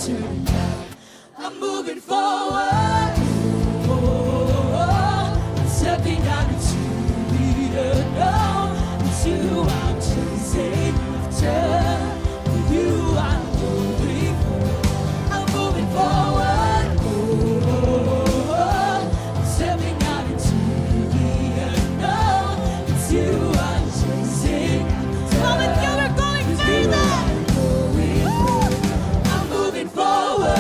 turning back. I'm moving forward. I'm stepping out into the unknown. It's you I'm chasing after. With you I'm moving forward. I'm moving forward. I'm stepping out into the unknown. It's you I'm chasing after. Come with you, we're going further. I'm moving forward.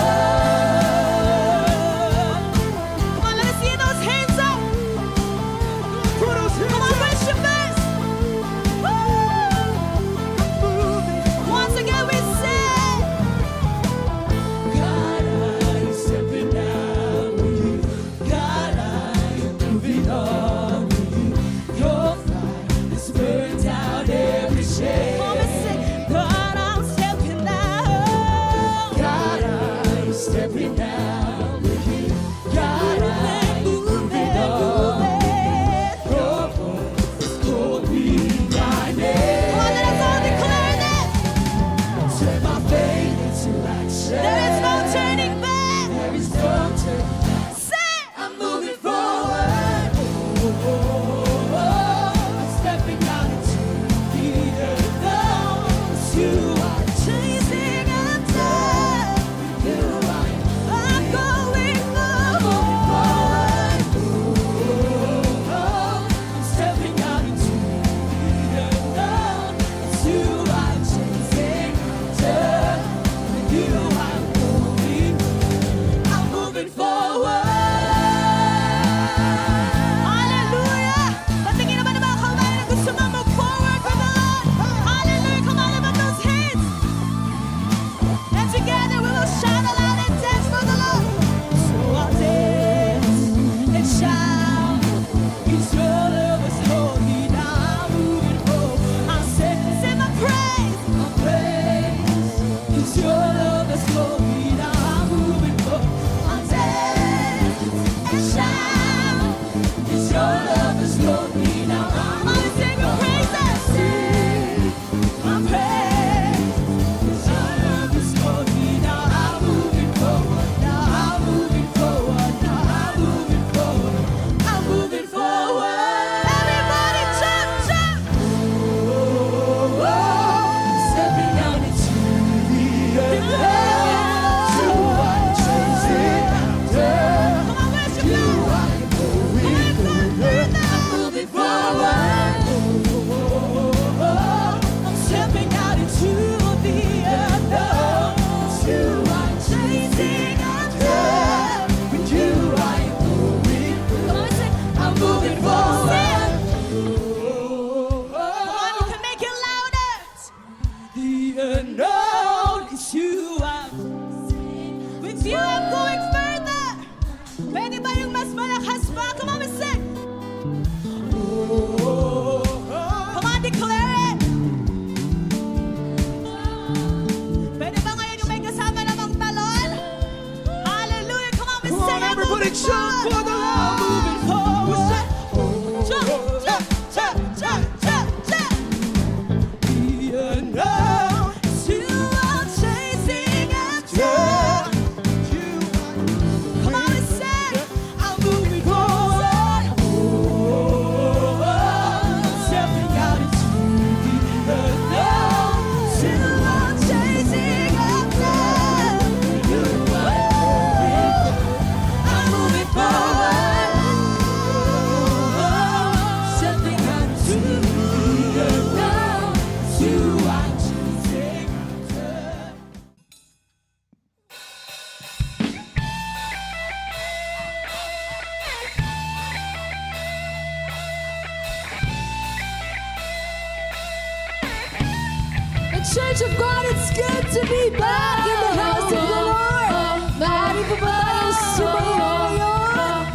Church of God, it's good to be back in the house of the Lord. Maaari po ba tayong sumayaw ngayon?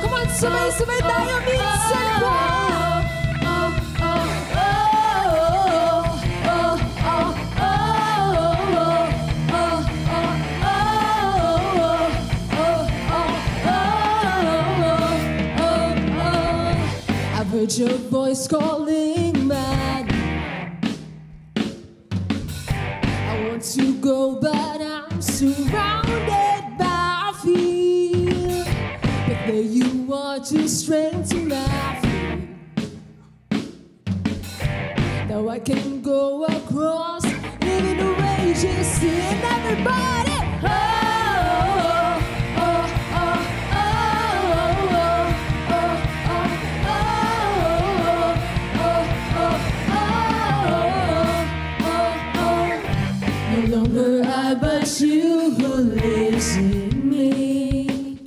Come on, sumay-sumay tayo minsan po. I've heard your voice calling man. want to go, but I'm surrounded by fear. But there you are to strengthen my faith. Now I can go across, living the wages, seeing everybody. Oh, oh, oh, oh, oh, oh, oh. No longer I, but you who lives in me.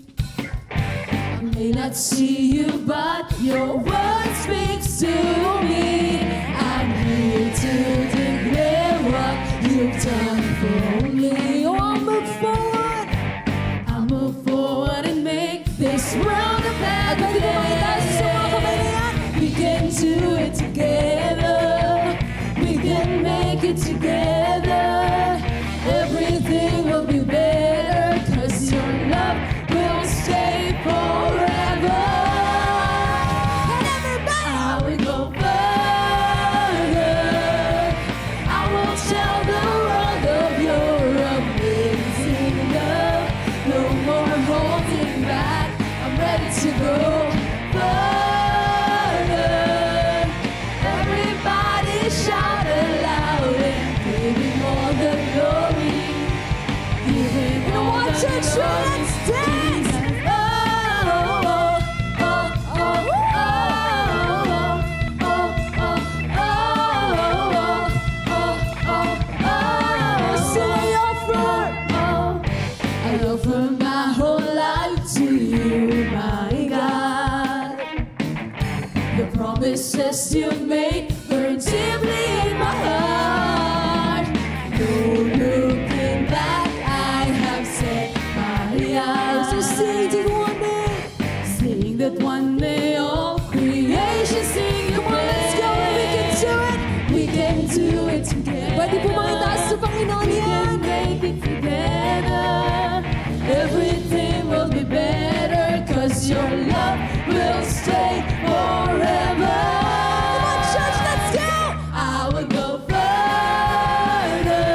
I may not see you, but your word speaks to me. I'm here to declare what you've done for me. Oh, I'll move forward and make this world a better place. We can do it together. We can make it together. Everything will be better, 'cause your love will stay forever. And everybody, I will go further. I will tell the world of your amazing love. No more holding back. I'm ready to go further. Everybody shout aloud and give him all the glory. Give him all the glory. Let's dance. Oh, oh, oh, oh, oh, oh, oh, oh, oh. Say I offer my whole life to you, my God. The promises you made burn deeply in my heart. No looking back, I have set my eyes to sing that one day, sing that one day all creation sing your praise. Let's go, we can do it. We can do it together. Pwede po makitaas sa Panginoon yan. We can make it together. Everything will be better, 'cause your love will stay forever. Come on, church, let's go. I will go further.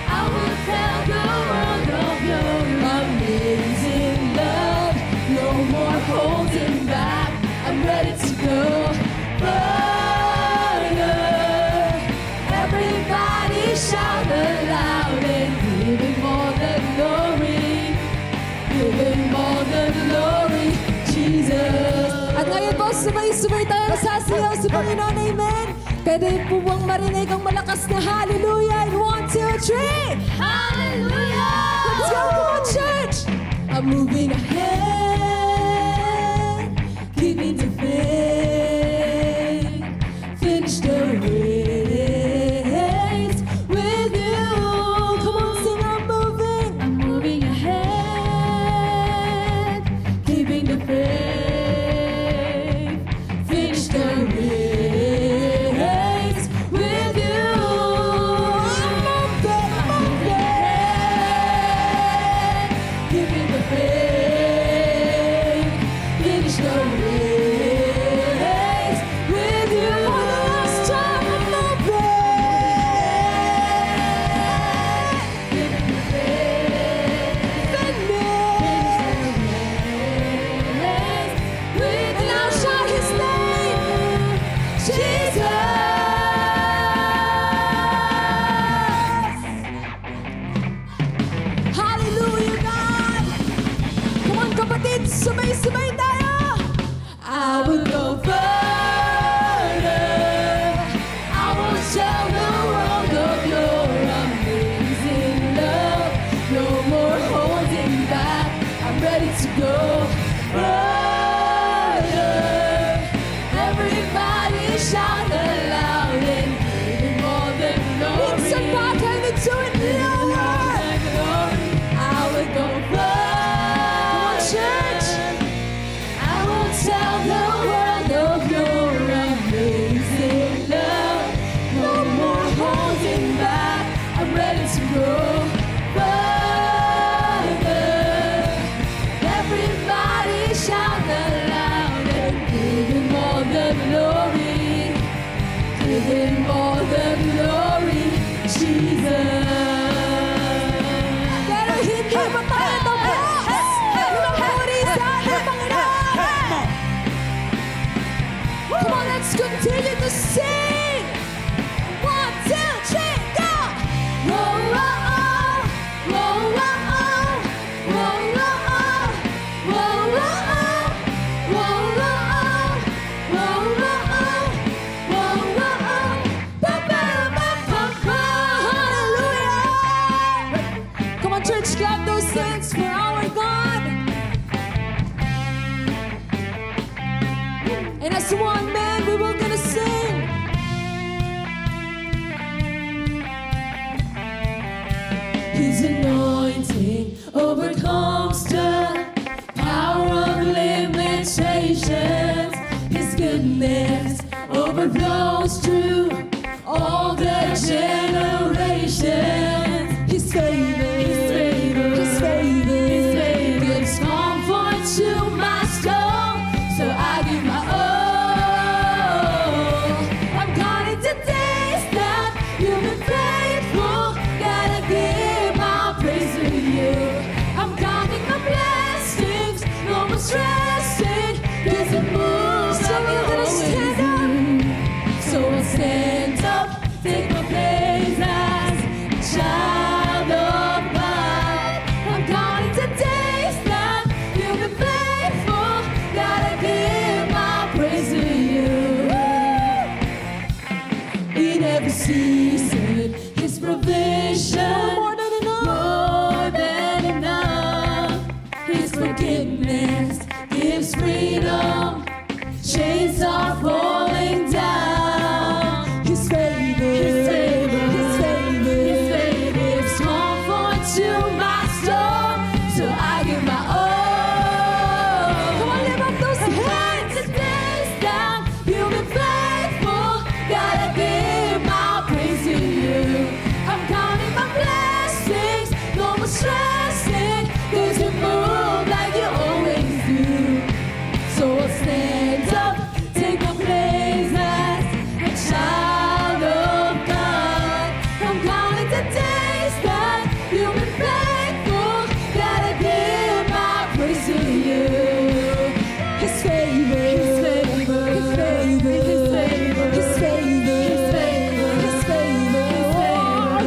I will tell the world of your amazing love. No more holding back. I'm ready to go further. Everybody shout aloud and give him all the glory. Give him all the glory, Jesus. At ngayon po, sabay-sabay tayo sasayaw sa Panginoon, amen. Pwede po bang marinig ang malakas na hallelujah in 1, 2, 3? Hallelujah! Let's go, come on, church! I'm moving ahead, keeping the faith, finish the race with you. Come on, sing, I'm moving ahead, keeping the faith, finish the race with you. I'm moving ahead, keeping the faith, finish the race with you. For the last time, I'm moving, keeping the faith, finish the race with you. And I'll shout His name, Jesus. Hallelujah, God. Come on, kapatid, sabay-sabay tayo. I will go further. I will tell the world of your amazing love. No more holding back. I'm ready to go further. Everybody shout aloud and give him all the glory. It's about time to do it now. I will go further. Church, I will tell the world of your amazing love. No more holding back. I'm ready to go further. Everybody shout aloud and give him all the glory. Give him all the glory, Jesus. presence for our God. And as one man, we will gonna sing. His anointing overcomes the power of limitations. His goodness overflows through all the generations. His favor, His favor, His favor, His favor gives comfort to my soul. So I give my all. I'm counting the days that you've been faithful. Gotta give my praise to you. I'm counting my blessings, no more stressing, 'cause it moves. So we're gonna stand up. So I'll stand up, take my place as a child of God. I'm counting the days that you've been faithful. Gotta give my praise to you. In every season, His provision, more than enough, more than enough. His forgiveness gives freedom. Chains are falling down. His favor, His favor, His favor, His favor gives comfort to my soul. So I give my all. Come on, lift up those hands. The days that you've been faithful. Gotta give my praise to you. I'm counting my blessings, no more stressing, 'cause you move like you always do. So I'll stand up, take my place as a child of God. I'm counting the days that you've been faithful. Gotta give my praise to you. His favor, His favor, His favor, His favor, His favor, His favor, His favor, oh,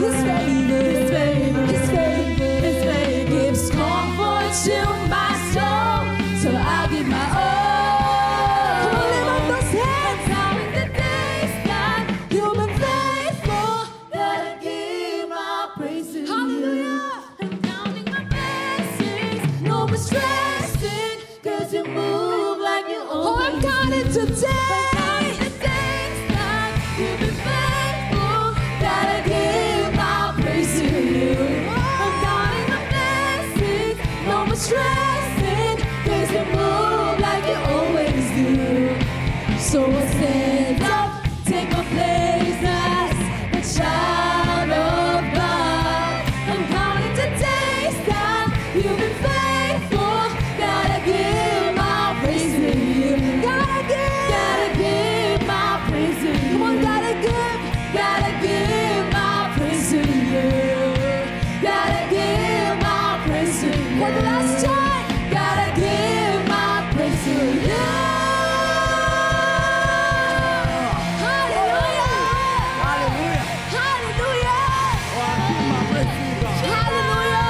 His favor, His favor, His favor, His favor gives comfort to my soul. So I give my all. Come on, lift up those hands. Counting the days that you've been faithful. Gotta give my praise to you. I'm counting my blessings, no more stressing, 'cause you move like you always do. Oh, I'm counting today. The days that you've been faithful. Gotta give my praise to you. I'm counting my blessings, no more stressing, 'cause you move like you always do. So I'll stand up, take my place as a child of God. I'm counting the days that you've been faithful. Gotta give my praise to you. Gotta give my praise to you. Come on, gotta give my praise to you. Gotta give my praise to you. For the last time, gotta give my praise to you. Hallelujah! Hallelujah. Hallelujah! Oh, I give my praise to God. Hallelujah!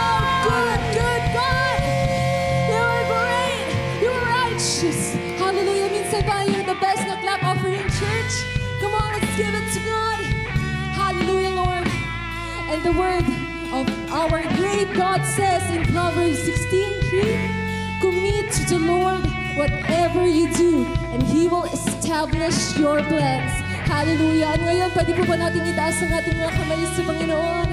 Good God! You are great! You are righteous! Hallelujah! Minsan tayo the best na clap offering, church. Come on, let's give it to God. Hallelujah, Lord. And the word of our great God says in Proverbs 16:3, commit to the Lord whatever you do, and He will establish your plans. Hallelujah. At ngayon, pwede po ba natin itaas ang ating mga kamay sa Panginoon?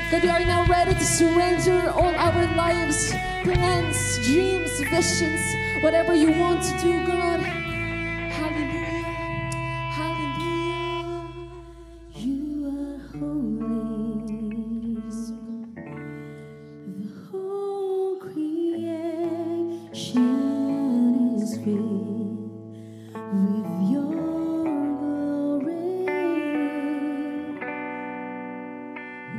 God, we are now ready to surrender all our lives, plans, dreams, visions, whatever you want to do, God. Hallelujah. Hallelujah. You are holy. The whole creation is filled with your glory.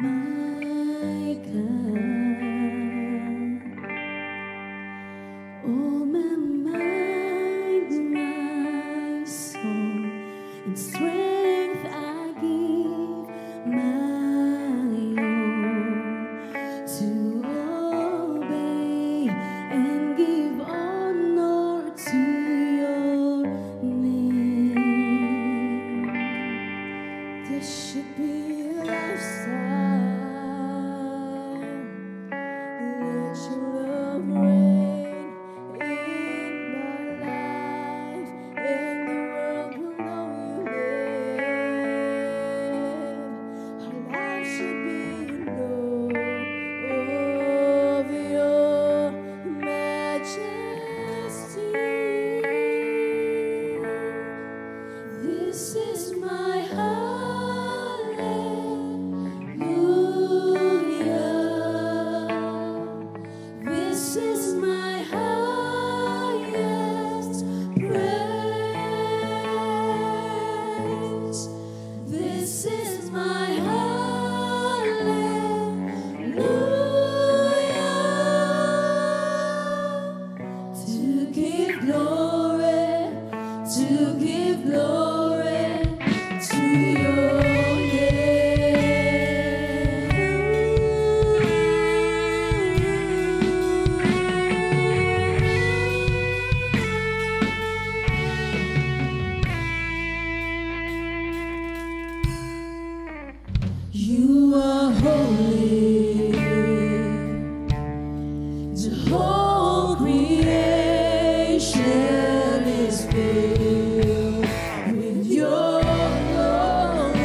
My God, all my mind, my soul, and strength I give my all to obey and give honor to your name. This should be a lifestyle. You are holy. The whole creation is filled with your glory,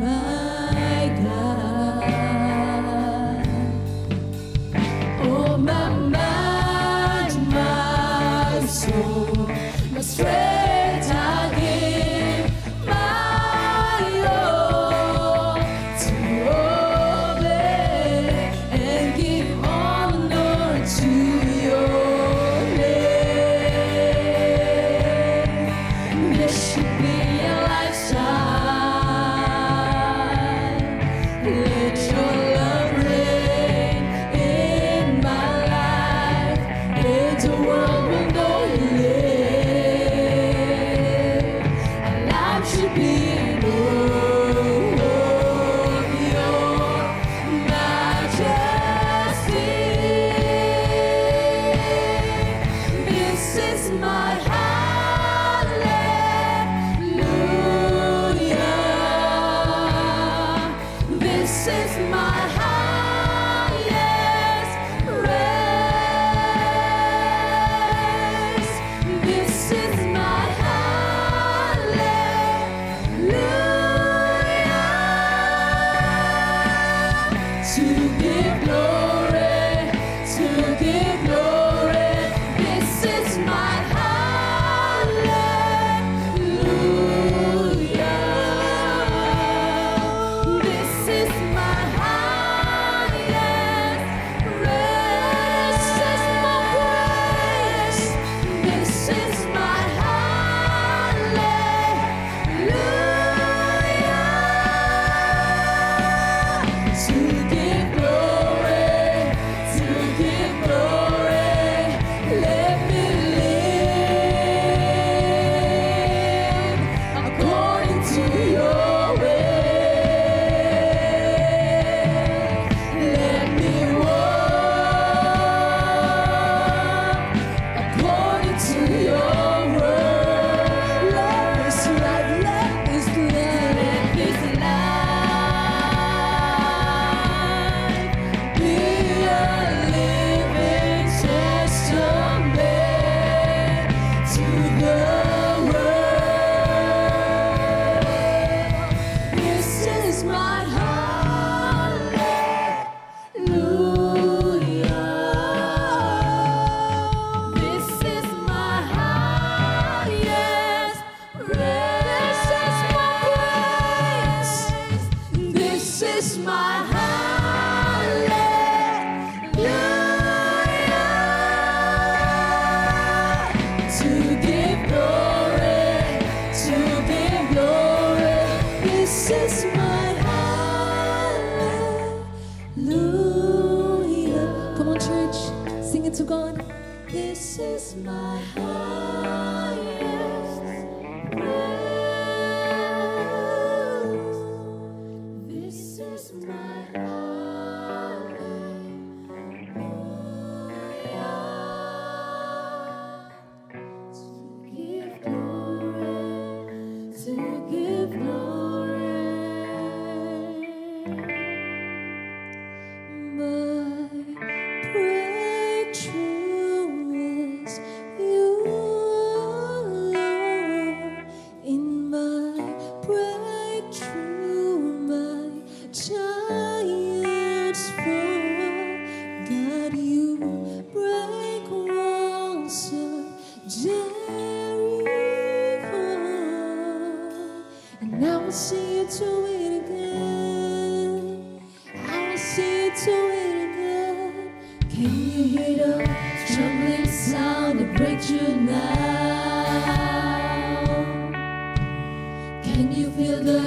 my God. Oh, my mind, my soul, my strength, I give my all to obey and give honor to your name. This should be a lifestyle. Let your love reign in my life, and the world will know you live. Our life should be in awe of your majesty. This is my hallelujah. This is my highest praise. This is my hallelujah. To give glory, to give glory. This is my hallelujah. This is my highest praise. This is my hallelujah. To give glory, to give glory. Let me live according to your way. Let me walk according to your word. Let this life, let this life be a living testament to the world. This is my hallelujah. This is my highest praise. This is my hallelujah. To give glory, to give glory. This is my hallelujah. Come on, church, sing it to God. This is my highest praise. This is my hallelujah. To give glory, to give glory. My breakthrough is you, Lord. In my breakthrough, my giants fall. God, you break walls of Jericho, and I will see you do it again. I will see you do it again. Can you hear the trembling sound of breakthrough now? Can you feel the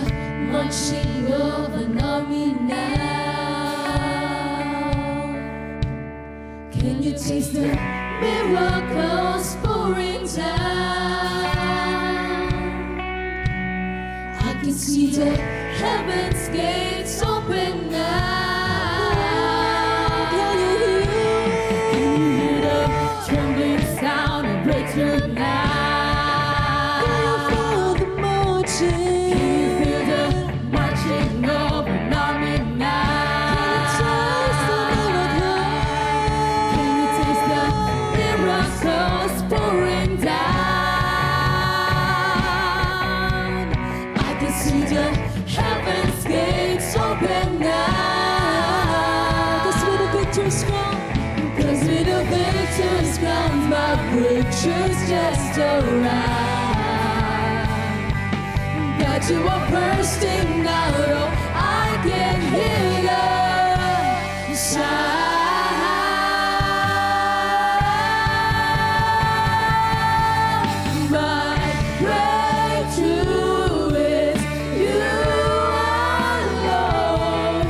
marching of an army now? Can you taste the miracles pouring down? I can see the heaven's gates open now. Can you hear the trembling sound of breakthrough now? Can you feel the marching? Can you feel Heaven's gates open now. 'Cause with the victor's crown, 'cause with the victor's crown, my breakthrough's just around. God, you are bursting out, oh, I can hear you sound. My breakthrough is you alone.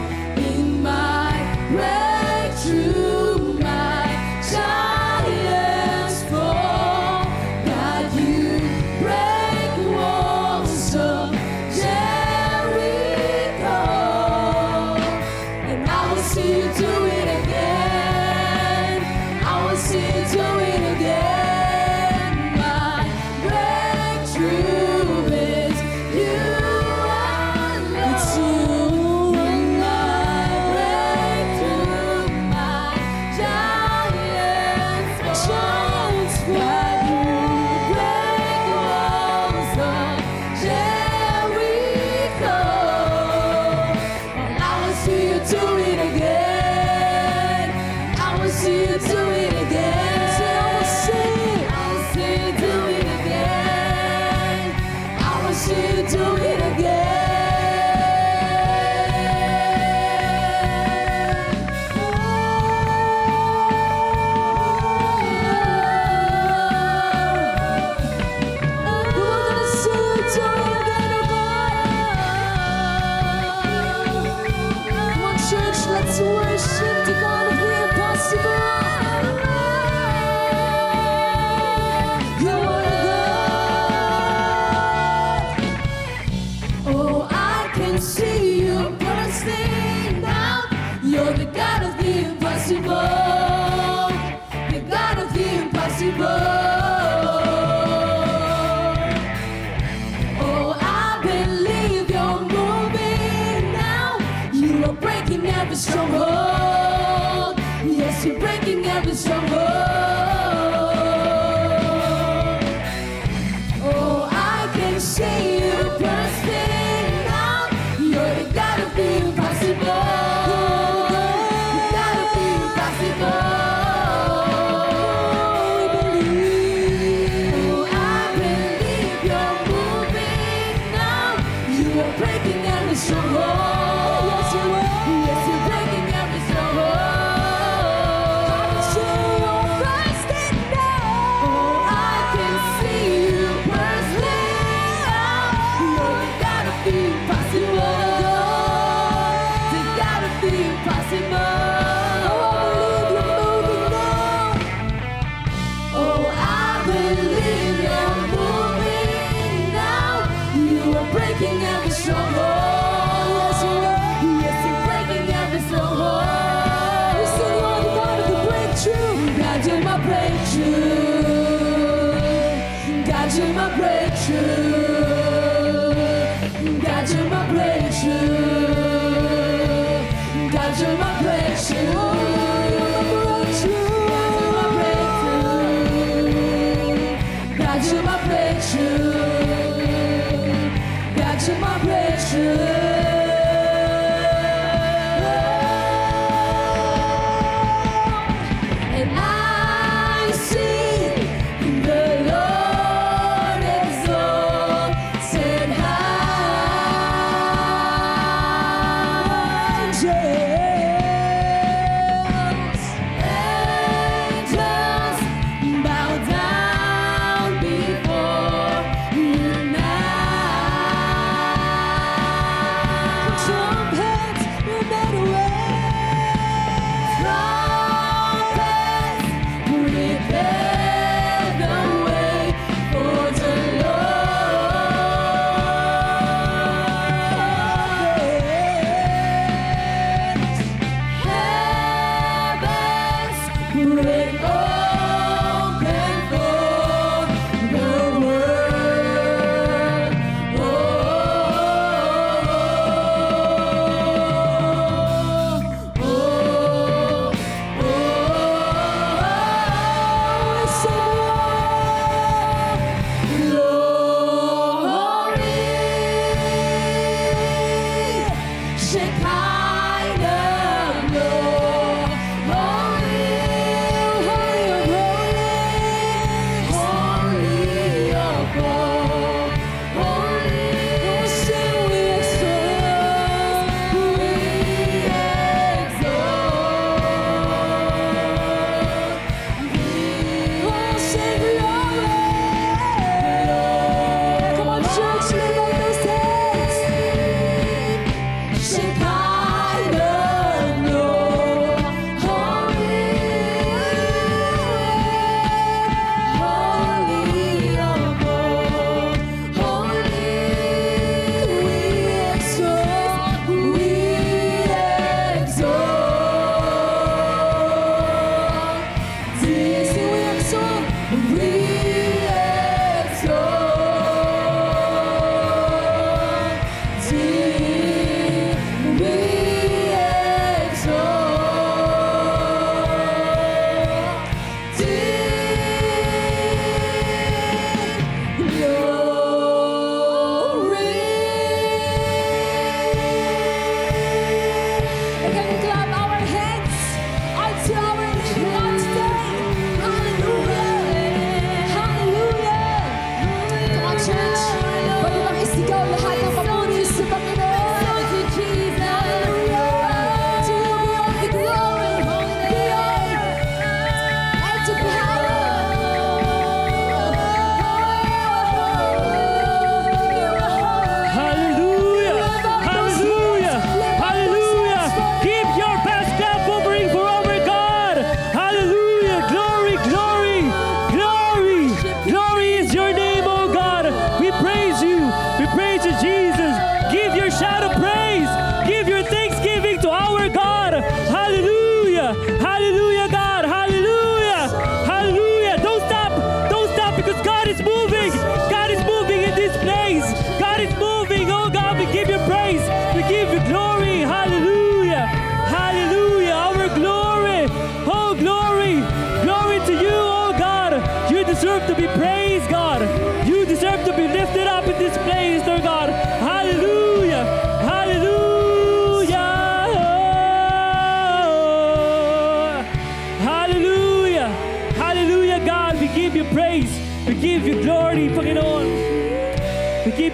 In my breakthrough, my giants fall. God, you break walls of Jericho, and I will see you do it again. I will see you do it again. My breakthrough is you alone. It's you alone. My breakthrough, my giants fall. God, you break walls of Jericho, and I will see you do it again. I will see you do it again. I will see you do it again. I will see you do it again. We're gonna see you do it again, oh God. Come on, church, let's worship the God of the impossible. You are God. Oh, I can see you bursting out. You're the God of the impossible. The God of the impossible. Oh, I believe you're moving now. You are breaking every stronghold. Yes, you're breaking every stronghold. Oh, I can see you bursting out. You're the God of the impossible. The God of the impossible. Oh, I believe you're moving now. You are breaking every stronghold. Yes, you are. Yes, you're breaking every stronghold. I can see you bursting out. Oh, I can see you bursting out. You're the God of the impossible. The God of the impossible. Oh, I believe you're moving now. You are breaking every stronghold. Yes, you are. Yes, you're breaking every stronghold. We sing you are the God of the breakthrough. God, you're my breakthrough. God, you're my breakthrough. God, you're my breakthrough. God, you're my breakthrough. You're my breakthrough. God, you're my breakthrough. God, you're my breakthrough. And I see the Lord exalted high. Angels bow down before you now.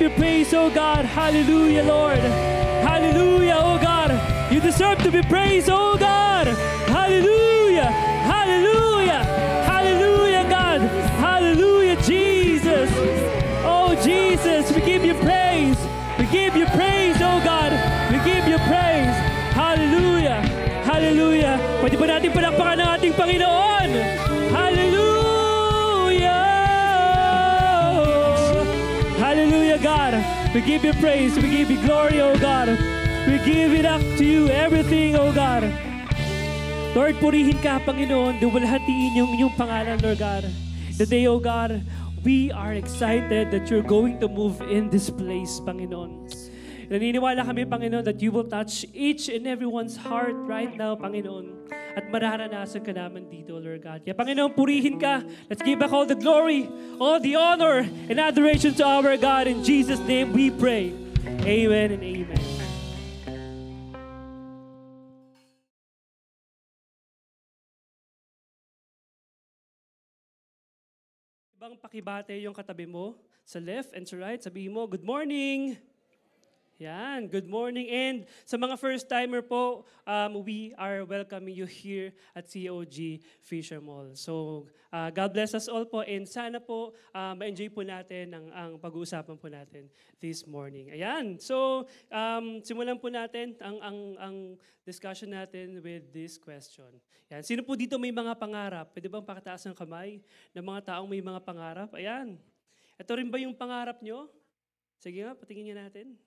you praise, oh God. Hallelujah, Lord. Hallelujah, oh God. You deserve to be praised, oh God. Hallelujah. Hallelujah. Hallelujah, God. Hallelujah, Jesus. Oh, Jesus, we give you praise. We give you praise, oh God. We give you praise. Hallelujah. Hallelujah. Pwede ba natin palakpakan ng ating Panginoon? Hallelujah. Hallelujah, God. We give you praise. We give you glory, oh God. We give it up to you, everything, oh God. Lord, purihin ka, Panginoon. Duwalhatiin yung inyong pangalan, Lord God. Today, oh God, we are excited that you're going to move in this place, Panginoon. Naniniwala kami, Panginoon, that you will touch each and everyone's heart right now, Panginoon. At mararanasan ka naman dito, Lord God. Kaya, Panginoon, purihin ka. Let's give back all the glory, all the honor, and adoration to our God. In Jesus' name we pray. Amen and amen. Ibang pakibate yung katabi mo sa left and sa right. Sabihin mo, good morning. Yan, good morning. And sa mga first-timer po, we are welcoming you here at COG Fisher Mall. So, God bless us all po and sana po ma-enjoy po natin ang pag-uusapan po natin this morning. Ayan, so simulan po natin ang discussion natin with this question. Yan, sino po dito may mga pangarap? Pwede bang pakataas ng kamay ng mga taong may mga pangarap? Ayan, ito rin ba yung pangarap nyo? Sige nga, patingin niya natin.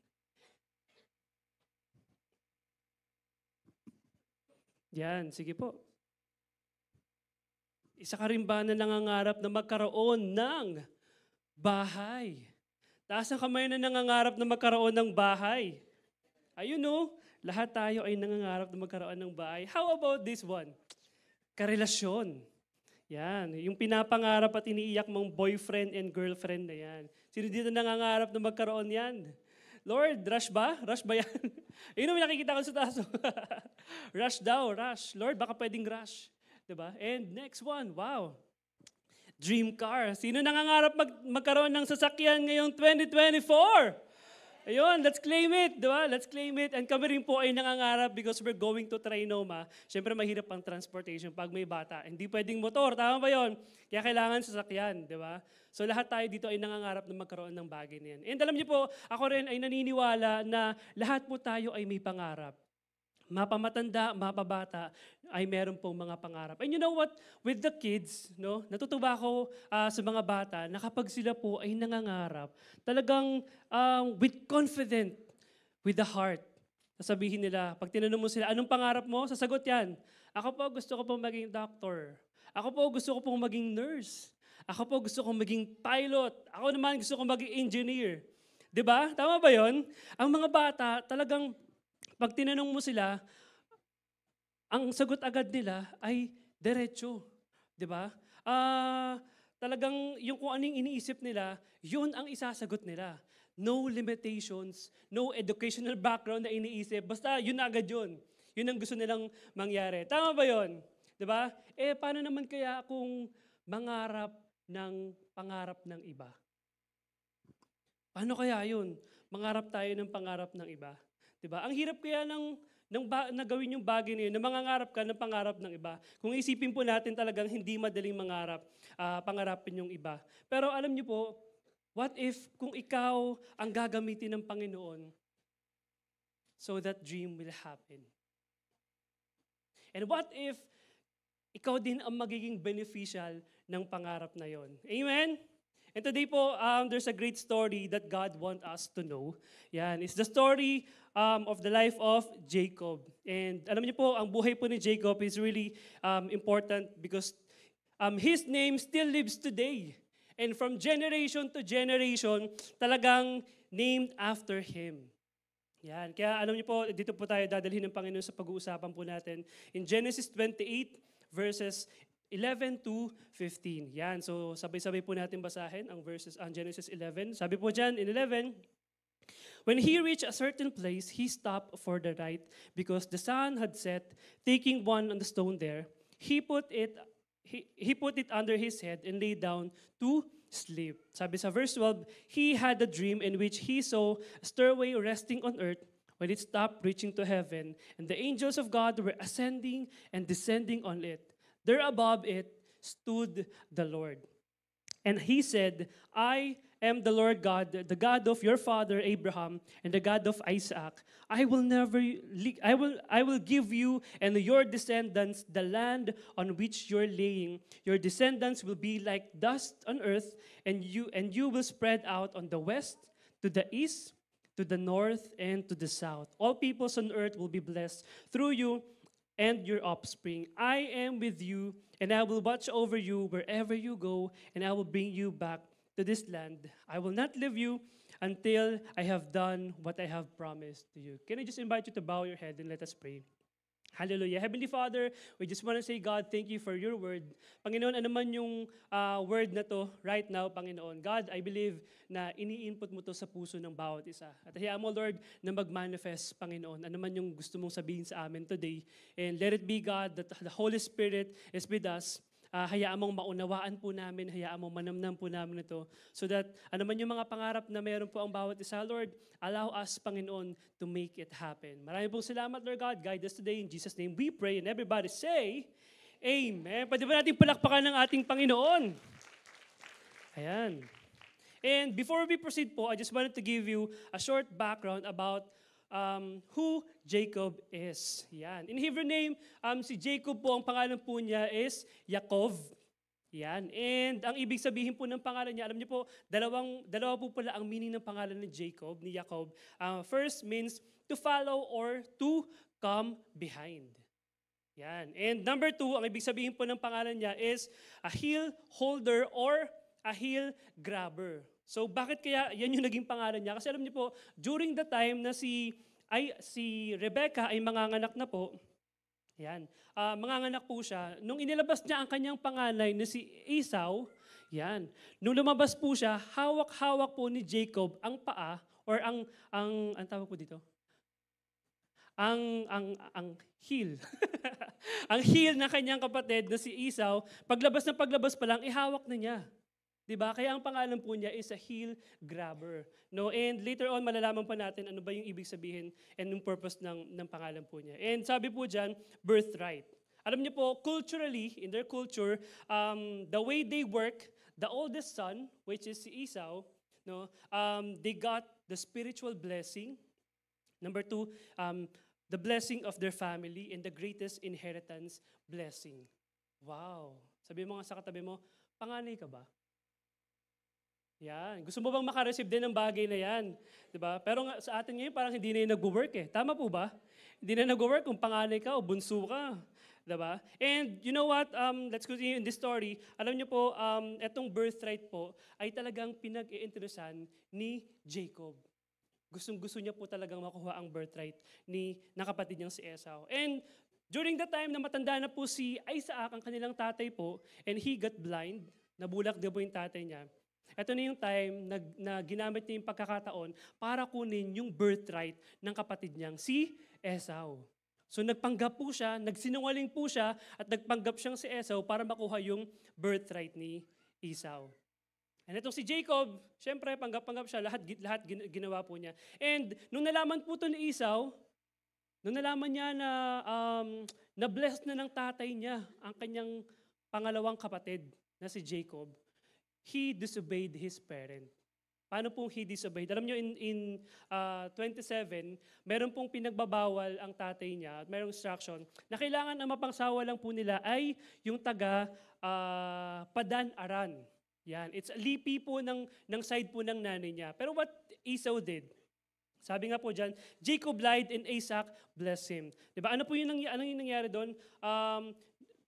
Yan, sige po. Isa ka rin ba na nangangarap na magkaroon ng bahay? Taas ang kamay na nangangarap na magkaroon ng bahay. Ayun no, lahat tayo ay nangangarap na magkaroon ng bahay. How about this one? Karelasyon. Yan, yung pinapangarap at iniiyak mong boyfriend and girlfriend na yan. Sino dito nangangarap na magkaroon yan? Lord, rush ba? Rush ba yan? Yun ang nakikita ko sa taas. Rush daw, rush. Lord, baka pwedeng rush. Diba? And next one, wow. Dream car. Sino nangangarap magkaroon ng sasakyan ngayong 2024? Ayun, let's claim it, di ba? Let's claim it. And kami rin po ay nangangarap because we're going to Trinoma. Siyempre, mahirap ang transportation pag may bata. Hindi pwedeng motor, tama ba yun? Kaya kailangan sasakyan, di ba? So lahat tayo dito ay nangangarap na magkaroon ng bagay na yan. And alam niyo po, ako rin ay naniniwala na lahat po tayo ay may pangarap. Mapamatanda, mapabata, ay meron pong mga pangarap. And you know what? With the kids, no, natutuwa ako sa mga bata na kapag sila po ay nangangarap, talagang with confident, with the heart, sasabihin nila, pag tinanong mo sila, anong pangarap mo? Sasagot yan. Ako po gusto ko pong maging doctor. Ako po gusto ko pong maging nurse. Ako po gusto kong maging pilot. Ako naman gusto kong maging engineer. 'Di ba? Tama ba 'yon? Ang mga bata talagang pag tinanong mo sila, ang sagot agad nila ay diretso. 'Di ba? Talagang yung kung anong iniisip nila, yun ang isasagot nila. No limitations, no educational background na iniisip. Basta yun na agad yun. Yun ang gusto nilang mangyari. Tama ba yun? 'Di ba? Paano naman kaya kung mangarap ng pangarap ng iba? Paano kaya yun? Mangarap tayo ng pangarap ng iba. Diba? Ang hirap kaya na gawin yung bagay na yun, na mangangarap ka ng pangarap ng iba. Kung isipin po natin talagang hindi madaling pangarapin yung iba. Pero alam niyo po, what if kung ikaw ang gagamitin ng Panginoon so that dream will happen? And what if ikaw din ang magiging beneficial ng pangarap na yon? Amen? And today po, there's a great story that God wants us to know. Yan, it's the story of the life of Jacob. And alam niyo po, ang buhay po ni Jacob is really important because his name still lives today. And from generation to generation, talagang named after him. Yan, kaya alam niyo po, dito po tayo dadalhin ng Panginoon sa pag-uusapan po natin. In Genesis 28, verses 11 to 15. Yan, so sabay-sabay po natin basahin ang verses ang Genesis 11. Sabi po dyan in 11, when he reached a certain place, he stopped for the night because the sun had set. Taking one on the stone there, he put it under his head and lay down to sleep. Sabi sa verse 12, he had a dream in which he saw a stairway resting on earth when it stopped reaching to heaven, and the angels of God were ascending and descending on it. There above it stood the Lord. And he said, I am the Lord God, the God of your father Abraham and the God of Isaac. I will give you and your descendants the land on which you're laying. Your descendants will be like dust on earth, and you will spread out on the west, to the east, to the north, and to the south. All peoples on earth will be blessed through you and your offspring. I am with you, and I will watch over you wherever you go, and I will bring you back to this land. I will not leave you until I have done what I have promised to you. Can I just invite you to bow your head and let us pray? Hallelujah. Heavenly Father, we just want to say, God, thank you for your word. Panginoon, ano man yung word na to right now, Panginoon. God, I believe na ini-input mo to sa puso ng bawat isa. At hayaan mo, Lord, na mag-manifest, Panginoon. Ano man yung gusto mong sabihin sa amin today. And let it be, God, that the Holy Spirit is with us. Hayaan mong maunawaan po namin, hayaan mong manamnam po namin ito so that ano man yung mga pangarap na meron po ang bawat isa, Lord, allow us, Panginoon, to make it happen. Maraming pong salamat, Lord God. Guide us today. In Jesus' name we pray. And everybody say, Amen. Pwede ba natin palakpakan ng ating Panginoon? Ayan. And before we proceed po, I just wanted to give you a short background about who Jacob is. Yan. In Hebrew name, si Jacob po, ang pangalan po niya is Yaakov. Yan. And ang ibig sabihin po ng pangalan niya, alam niyo po, dalawa po pala ang meaning ng pangalan ni Jacob, ni Jacob. First means to follow or to come behind. Yan. And number two, ang ibig sabihin po ng pangalan niya is a heel holder or a heel grabber. So bakit kaya yan yung naging pangalan niya? Kasi alam niyo po, during the time na si Rebecca ay manganganak na po, yan, manganganak po siya, nung inilabas niya ang kanyang panganay na si Esau, yan, nung lumabas po siya, hawak-hawak po ni Jacob ang paa, or ang tawag po dito? Ang heel. Ang heel ng kanyang kapatid na si Esau, paglabas pa lang, ihawak na niya. Diba? Kaya ang pangalan po niya is a heel grabber. No? And later on, malalaman pa natin ano ba yung ibig sabihin and yung purpose ng pangalan po niya. And sabi po dyan, birthright. Alam niyo po, culturally, in their culture, the way they work, the oldest son, which is si Esau, no, they got the spiritual blessing. Number two, the blessing of their family and the greatest inheritance blessing. Wow. Sabi mo nga sa katabi mo, panganay ka ba? Yan. Gusto mo bang makareceive din ng bagay na yan? Diba? Pero nga, sa atin ngayon, parang hindi na yung nag-work eh. Tama po ba? Hindi na nag-work kung panganay ka o bunso ka. Diba? And you know what? Let's continue in this story. Alam niyo po, etong birthright po ay talagang pinag-iinteresan ni Jacob. Gustong-gusto niya po talagang makuha ang birthright ng kapatid niyang si Esau. And during the time na matanda na po si Isaac, ang kanilang tatay po, and he got blind, nabulak din po yung tatay niya. Ito na yung time na ginamit niya yung pagkakataon para kunin yung birthright ng kapatid niyang si Esau. So nagpanggap po siya, nagsinungaling po siya, at nagpanggap siyang si Esau para makuha yung birthright ni Esau. And itong si Jacob, syempre panggap-panggap siya, lahat ginawa po niya. And nung nalaman po ito ni Esau, nung nalaman niya na na-bless na ng tatay niya ang kanyang pangalawang kapatid na si Jacob, he disobeyed his parent. Paano pong he disobeyed? Alam nyo, in 27, meron pong pinagbabawal ang tatay niya, at merong instruction, na kailangan ang mapangsawa lang po nila ay yung taga Padan-Aram. Yan. It's lipi po ng side po ng nanay niya. Pero what Esau did? Sabi nga po dyan, Jacob lied and Isaac blessed him. Diba? Ano po yung nangyari doon?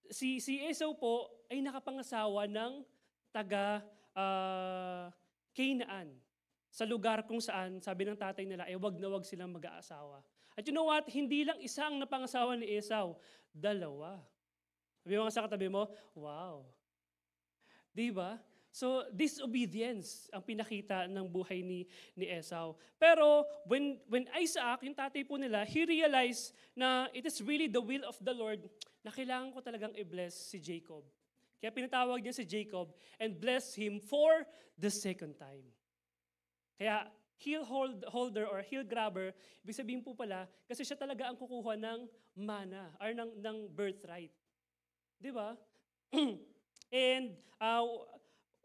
Si Esau po ay nakapangasawa ng taga Canaan. Sa lugar kung saan, sabi ng tatay nila, wag na wag silang mag-aasawa. At you know what? Hindi lang isang napangasawa ni Esau, dalawa. Sabi mo nga sa katabi mo, wow. Diba? So, disobedience ang pinakita ng buhay ni Esau. Pero, when Isaac, yung tatay po nila, he realized na it is really the will of the Lord na kailangan ko talagang i-bless si Jacob. Kaya pinatawag niya si Jacob and blessed him for the second time. Kaya heel holder or heel grabber, ibig sabihin po pala, kasi siya talaga ang kukuha ng mana or ng birthright. Di ba? And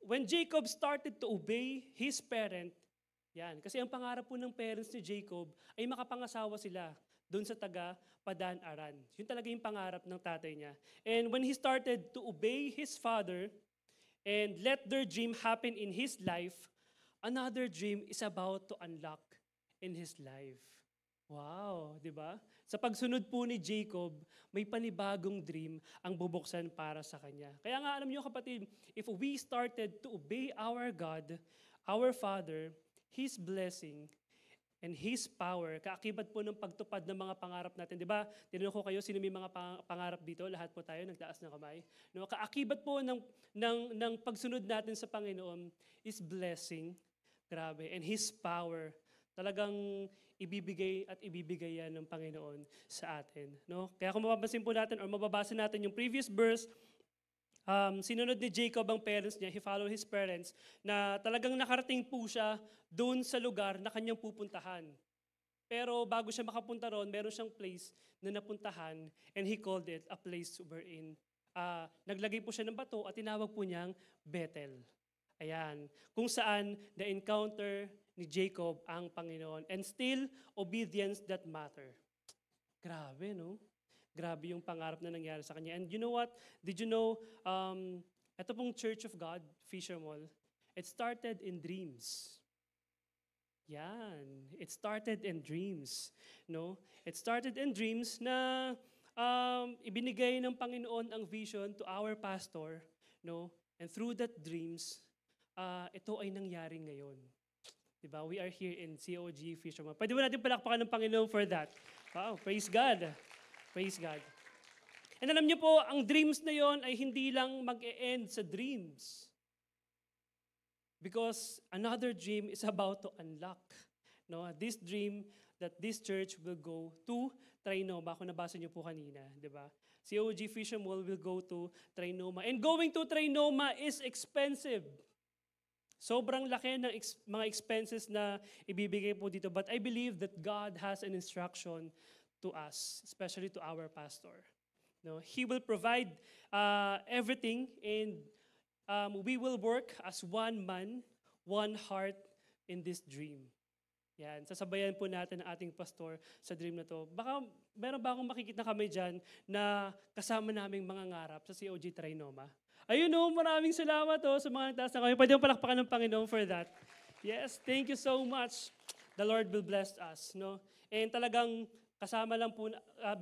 when Jacob started to obey his parent, yan, kasi ang pangarap po ng parents ni Jacob ay makapangasawa sila doon sa taga Padan Aram. Yun talaga yung pangarap ng tatay niya. And when he started to obey his father and let their dream happen in his life, another dream is about to unlock in his life. Wow, di ba? Sa pagsunod po ni Jacob, may panibagong dream ang bubuksan para sa kanya. Kaya nga alam niyo kapatid, if we started to obey our God, our Father, His blessing, and His power, kaakibat po ng pagtupad ng mga pangarap natin. Di ba? Tinanong ko kayo, sino may mga pangarap dito? Lahat po tayo, nagtaas ng kamay. No, kaakibat po ng pagsunod natin sa Panginoon is blessing, grabe, and His power. Talagang ibibigay yan ng Panginoon sa atin. No? Kaya kung mapapansin po natin or mababasa natin yung previous verse, sinunod ni Jacob ang parents niya, he followed his parents, na talagang nakarating po siya doon sa lugar na kanyang pupuntahan. Pero bago siya makapunta roon, meron siyang place na napuntahan and he called it a place wherein naglagay po siya ng bato at tinawag po niyang Bethel. Ayan, kung saan na-encounter ni Jacob ang Panginoon and still obedience that matter. Grabe, no? Grabe yung pangarap na nangyari sa kanya. And you know what? Did you know, ito pong Church of God, Fisher Mall, it started in dreams. Yan. It started in dreams. No? It started in dreams na ibinigay ng Panginoon ang vision to our pastor. No? And through that dreams, ito ay nangyari ngayon. Diba? We are here in COG Fisher Mall. Pwede mo natin palakpakan ng Panginoon for that. Wow, praise God. Praise God. And alam niyo po, ang dreams na yon ay hindi lang mag-e-end sa dreams. Because another dream is about to unlock. No? This dream that this church will go to Trinoma. Kung nabasa niyo po kanina, di ba? COG Fisher Mall will go to Trinoma. And going to Trinoma is expensive. Sobrang laki ng mga expenses na ibibigay po dito. But I believe that God has an instruction to us, especially to our pastor. No, he will provide everything and we will work as one man, one heart in this dream. Yan, sasabayan po natin ang ating pastor sa dream na to. Baka meron ba akong makikita kami dyan na kasama naming mga ngarap sa COG Trinoma? Ayun o, maraming salamat sa mga nagtaas na kami. Pwede mo palakpakan ng Panginoon for that. Yes, thank you so much. The Lord will bless us. No? And talagang kasama lang po,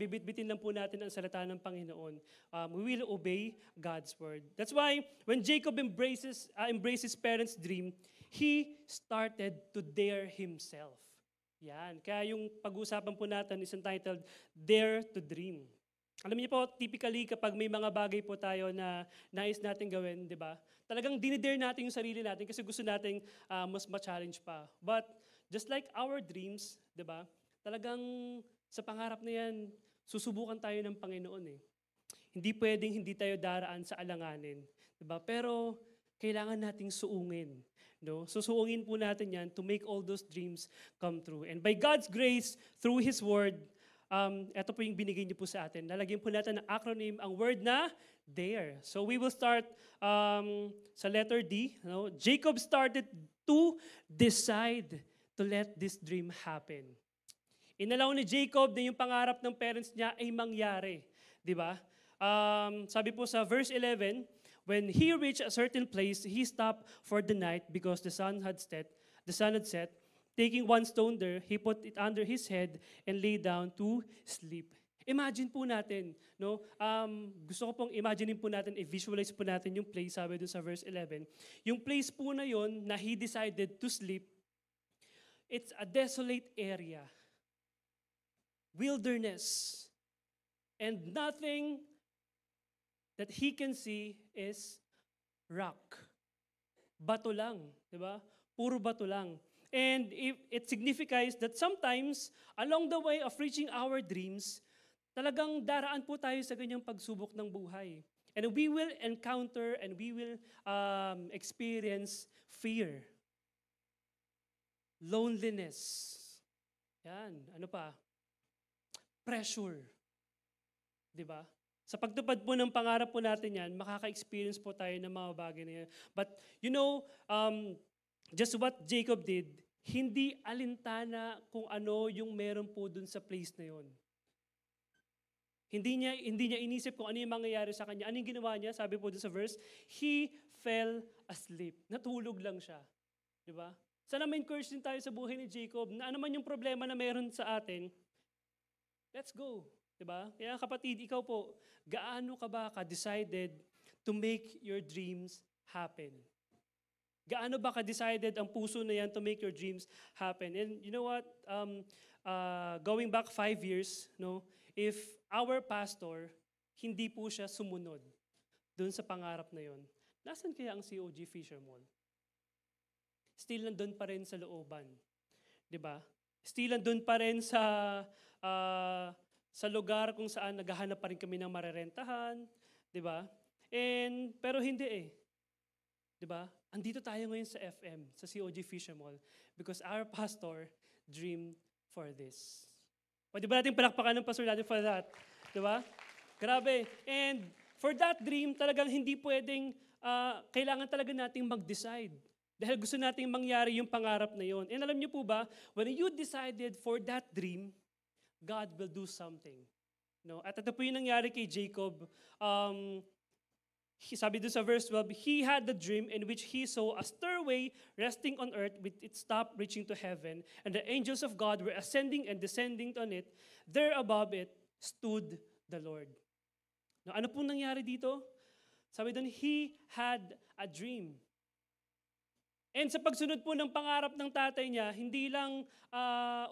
bibit-bitin lang po natin ang salita ng Panginoon. We will obey God's word. That's why when Jacob embraces his parents' dream, he started to dare himself. Yan. Kaya yung pag-uusapan po natin is entitled, Dare to Dream. Alam niyo po, typically kapag may mga bagay po tayo na nais natin gawin, di ba? Talagang dinidare natin yung sarili natin kasi gusto nating mas ma-challenge pa. But just like our dreams, di ba? Talagang sa pangarap na yan, susubukan tayo ng Panginoon eh. Hindi pwedeng hindi tayo daraan sa alanganin. Diba? Pero kailangan nating suungin. No? Susuungin po natin yan to make all those dreams come true. And by God's grace, through His Word, ito po yung binigay niyo po sa atin. Lalagyan po natin ng acronym, ang word na dare. So we will start sa letter D. No? Jacob started to decide to let this dream happen. Inalaw ni Jacob na yung pangarap ng parents niya ay mangyari. Di ba? Sabi po sa verse 11, when he reached a certain place, he stopped for the night because the sun had set. Taking one stone there, he put it under his head and lay down to sleep. Imagine po natin, no? Gusto ko pong imaginein po natin, i-visualize po natin yung place, sabi doon sa verse 11. Yung place po na yon na he decided to sleep, it's a desolate area. Wilderness. And nothing that he can see is rock. Bato lang, di ba? Puro bato lang. And it signifies that sometimes, along the way of reaching our dreams, talagang daraan po tayo sa ganyang pagsubok ng buhay. And we will encounter and we will experience fear, loneliness, yan, ano pa? Pressure. Di ba? Sa pagtupad po ng pangarap po natin yan, makaka-experience po tayo ng mga bagay na yan. But you know, just what Jacob did, hindi alintana kung ano yung meron po dun sa place na yon. Hindi niya inisip kung ano yung mangyayari sa kanya. Ano yung ginawa niya? Sabi po dun sa verse, he fell asleep. Natulog lang siya. Di ba? Sana ma-encourage din tayo sa buhay ni Jacob na ano man yung problema na meron sa atin, let's go. Diba? Kaya kapatid, ikaw po, gaano ka ba ka-decided to make your dreams happen? Gaano ba ka-decided ang puso na yan to make your dreams happen? And you know what? Going back 5 years, no, if our pastor, hindi po siya sumunod dun sa pangarap na yon, nasan kaya ang COG Fisher Mall? Still nandun pa rin sa looban. Diba? Still nandun pa rin sa lugar kung saan naghahanap pa rin kami ng marerentahan. Diba? Pero hindi eh. Diba? Andito tayo ngayon sa FM, sa COG Fisher Mall, because our pastor dreamed for this. Pwede ba natin palakpakan ng pastor natin for that? Diba? Grabe. And for that dream, talagang hindi pwedeng, kailangan talaga nating mag-decide. Dahil gusto nating mangyari yung pangarap na yon. And alam niyo po ba, when you decided for that dream, God will do something. No? At ito po yung nangyari kay Jacob. Sabi doon sa verse 12, he had the dream in which he saw a stairway resting on earth with its top reaching to heaven, and the angels of God were ascending and descending on it. There above it stood the Lord. Now, ano pong nangyari dito? Sabi doon, he had a dream. And sa pagsunod po ng pangarap ng tatay niya, hindi lang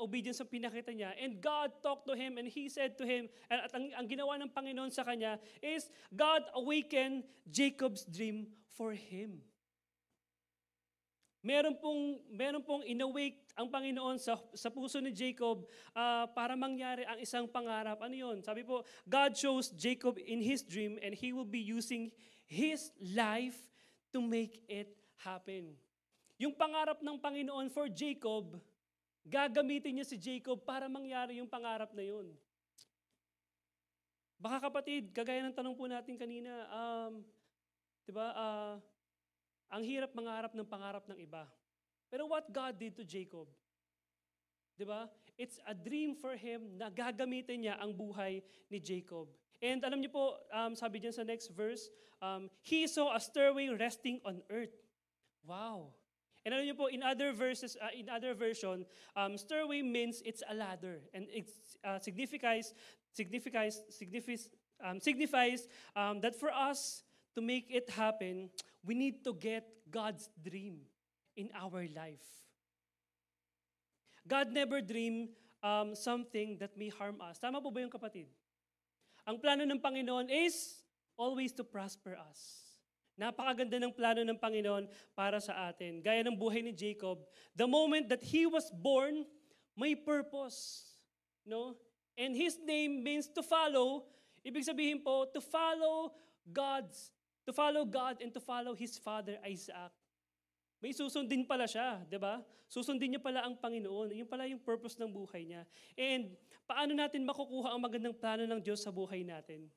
obedience ang pinakita niya. And God talked to him and He said to him, at ang ginawa ng Panginoon sa kanya is, God awakened Jacob's dream for him. Meron pong inawake ang Panginoon sa puso ni Jacob para mangyari ang isang pangarap. Ano yun? Sabi po, God chose Jacob in his dream and He will be using his life to make it happen. Yung pangarap ng Panginoon for Jacob, gagamitin niya si Jacob para mangyari yung pangarap na yun. Baka kapatid, kagaya ng tanong po natin kanina, diba, ang hirap mangarap ng pangarap ng iba. Pero what God did to Jacob, diba? It's a dream for him na gagamitin niya ang buhay ni Jacob. And alam niyo po, sabi diyan sa next verse, he saw a stairway resting on earth. Wow. And alam niyo po, in other version, stairway means it's a ladder, and it signifies that for us to make it happen, we need to get God's dream in our life. God never dreamed something that may harm us. Tama po ba yung kapatid? Ang plano ng Panginoon is always to prosper us. Napakaganda ng plano ng Panginoon para sa atin. Gaya ng buhay ni Jacob, the moment that he was born, may purpose. No? And his name means to follow. Ibig sabihin po, to follow God and to follow his father Isaac. May susundin pala siya, di ba? Susundin niya pala ang Panginoon. Yun pala yung purpose ng buhay niya. And paano natin makukuha ang magandang plano ng Diyos sa buhay natin?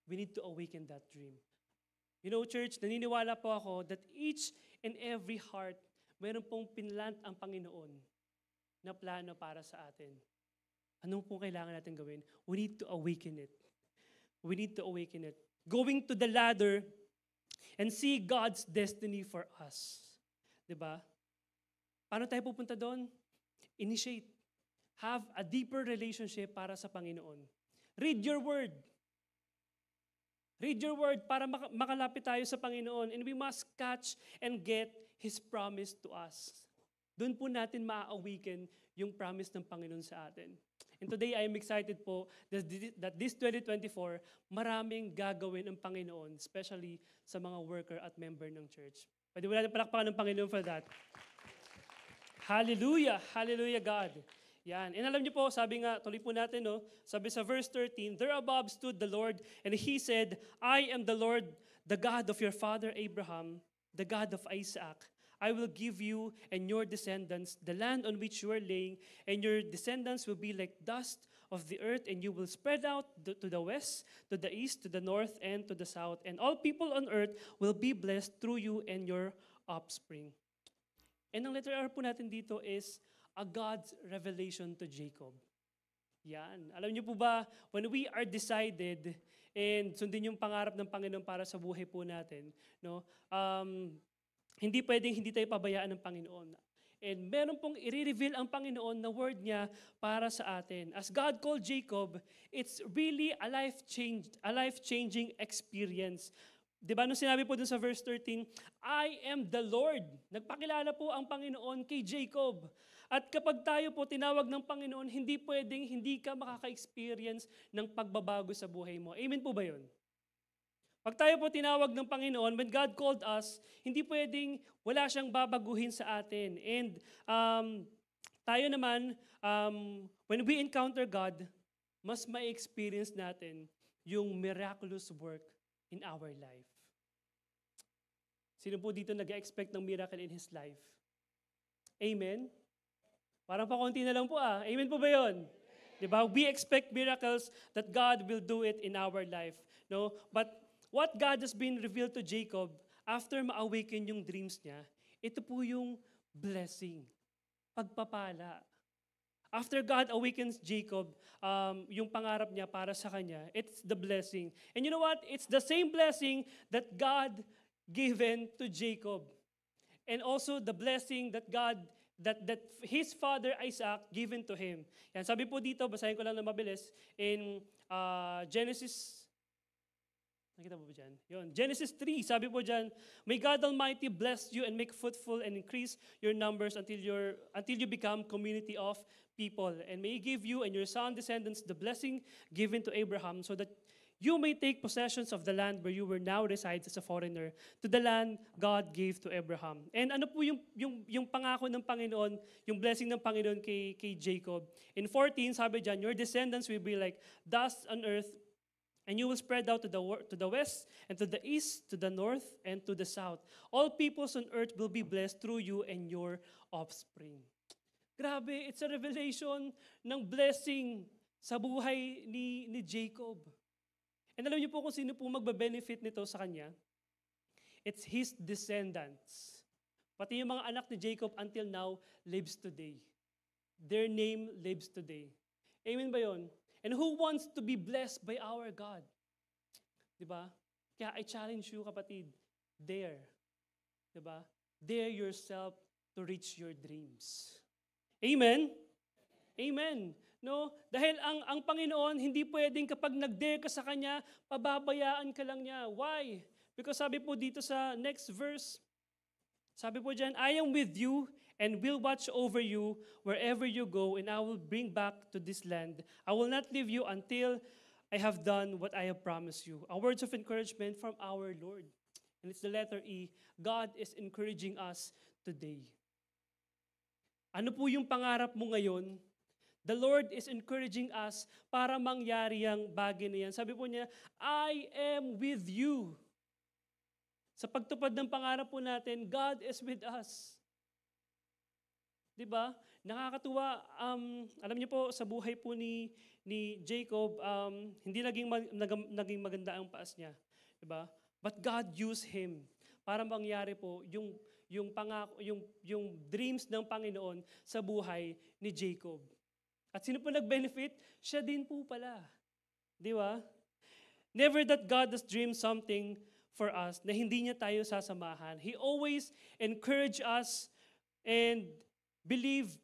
We need to awaken that dream. You know, church, naniniwala po ako that each and every heart, meron pong pinlant ang Panginoon na plano para sa atin. Anong pong kailangan natin gawin? We need to awaken it. We need to awaken it. Going to the ladder and see God's destiny for us. Diba? Paano tayo pupunta doon? Initiate. Have a deeper relationship para sa Panginoon. Read your word. Read your word para makalapit tayo sa Panginoon, and we must catch and get His promise to us. Doon po natin maa-awaken yung promise ng Panginoon sa atin. And today, I am excited po that this 2024, maraming gagawin ang Panginoon, especially sa mga worker at member ng church. Pwede mo natin palakpakan ng Panginoon for that. Hallelujah! Hallelujah, God! Yan. And alam niyo po, sabi nga, tuloy po natin, no? Sabi sa verse 13, there above stood the Lord, and He said, I am the Lord, the God of your father Abraham, the God of Isaac. I will give you and your descendants the land on which you are laying, and your descendants will be like dust of the earth, and you will spread out to the west, to the east, to the north, and to the south. And all people on earth will be blessed through you and your offspring. And ang letter R po natin dito is a God's revelation to Jacob. Yan. Alam niyo po ba, when we are decided and sundin yung pangarap ng Panginoon para sa buhay po natin, no? Hindi pwedeng hindi tayo pabayaan ng Panginoon. And meron pong i-reveal ang Panginoon na word niya para sa atin. As God called Jacob, it's really a life-changing experience. Diba nung sinabi po dun sa verse 13, I am the Lord. Nagpakilala po ang Panginoon kay Jacob. At kapag tayo po tinawag ng Panginoon, hindi pwedeng hindi ka makaka-experience ng pagbabago sa buhay mo. Amen po ba yun? Pag tayo po tinawag ng Panginoon, when God called us, hindi pwedeng wala siyang babaguhin sa atin. And tayo naman, when we encounter God, mas may experience natin yung miraculous work in our life. Sino po dito nag-expect ng miracle in his life? Amen? Parang pa konti na lang po Amen po ba yun? Diba? We expect miracles that God will do it in our life. No? But what God has been revealed to Jacob after ma-awaken yung dreams niya, ito po yung blessing, pagpapala. After God awakens Jacob, yung pangarap niya para sa kanya, it's the blessing. And you know what? It's the same blessing that God given to Jacob. And also the blessing that that his father Isaac given to him. Yan, sabi po dito, basahin ko lang na mabilis, in Genesis, nakita mo ba dyan? Yun. Genesis 3, sabi po dyan, may God Almighty bless you and make fruitful and increase your numbers until you become community of people. And may He give you and your son descendants the blessing given to Abraham so that you may take possessions of the land where you were now resides as a foreigner, to the land God gave to Abraham. And ano po yung pangako ng Panginoon, yung blessing ng Panginoon kay Jacob? In 14, sabi dyan, your descendants will be like dust on earth, and you will spread out to the west, and to the east, to the north, and to the south. All peoples on earth will be blessed through you and your offspring. Grabe, it's a revelation ng blessing sa buhay ni Jacob. And alam niyo po kung sino po magbe-benefit nito sa kanya? It's his descendants. Pati yung mga anak ni Jacob until now lives today. Their name lives today. Amen ba yun? And who wants to be blessed by our God? Diba? Kaya I challenge you, kapatid, dare. Diba? Dare yourself to reach your dreams. Amen? Amen. No? Dahil ang Panginoon, hindi pwedeng kapag nag-dare ka sa Kanya, pababayaan ka lang niya. Why? Because sabi po dito sa next verse, sabi po dyan, I am with you and will watch over you wherever you go, and I will bring back to this land. I will not leave you until I have done what I have promised you. A words of encouragement from our Lord. And it's the letter E. God is encouraging us today. Ano po yung pangarap mo ngayon? The Lord is encouraging us para mangyari ang bagay na yan. Sabi po niya, I am with you. Sa pagtupad ng pangarap po natin, God is with us. Diba? Nakakatuwa, alam niyo po, sa buhay po ni Jacob, hindi naging maganda ang paas niya. Diba? But God used him para mangyari po yung dreams ng Panginoon sa buhay ni Jacob. At sino po nag-benefit? Siya din po pala. Di ba? Never that God has dreamed something for us na hindi niya tayo sasamahan. He always encourage us and believe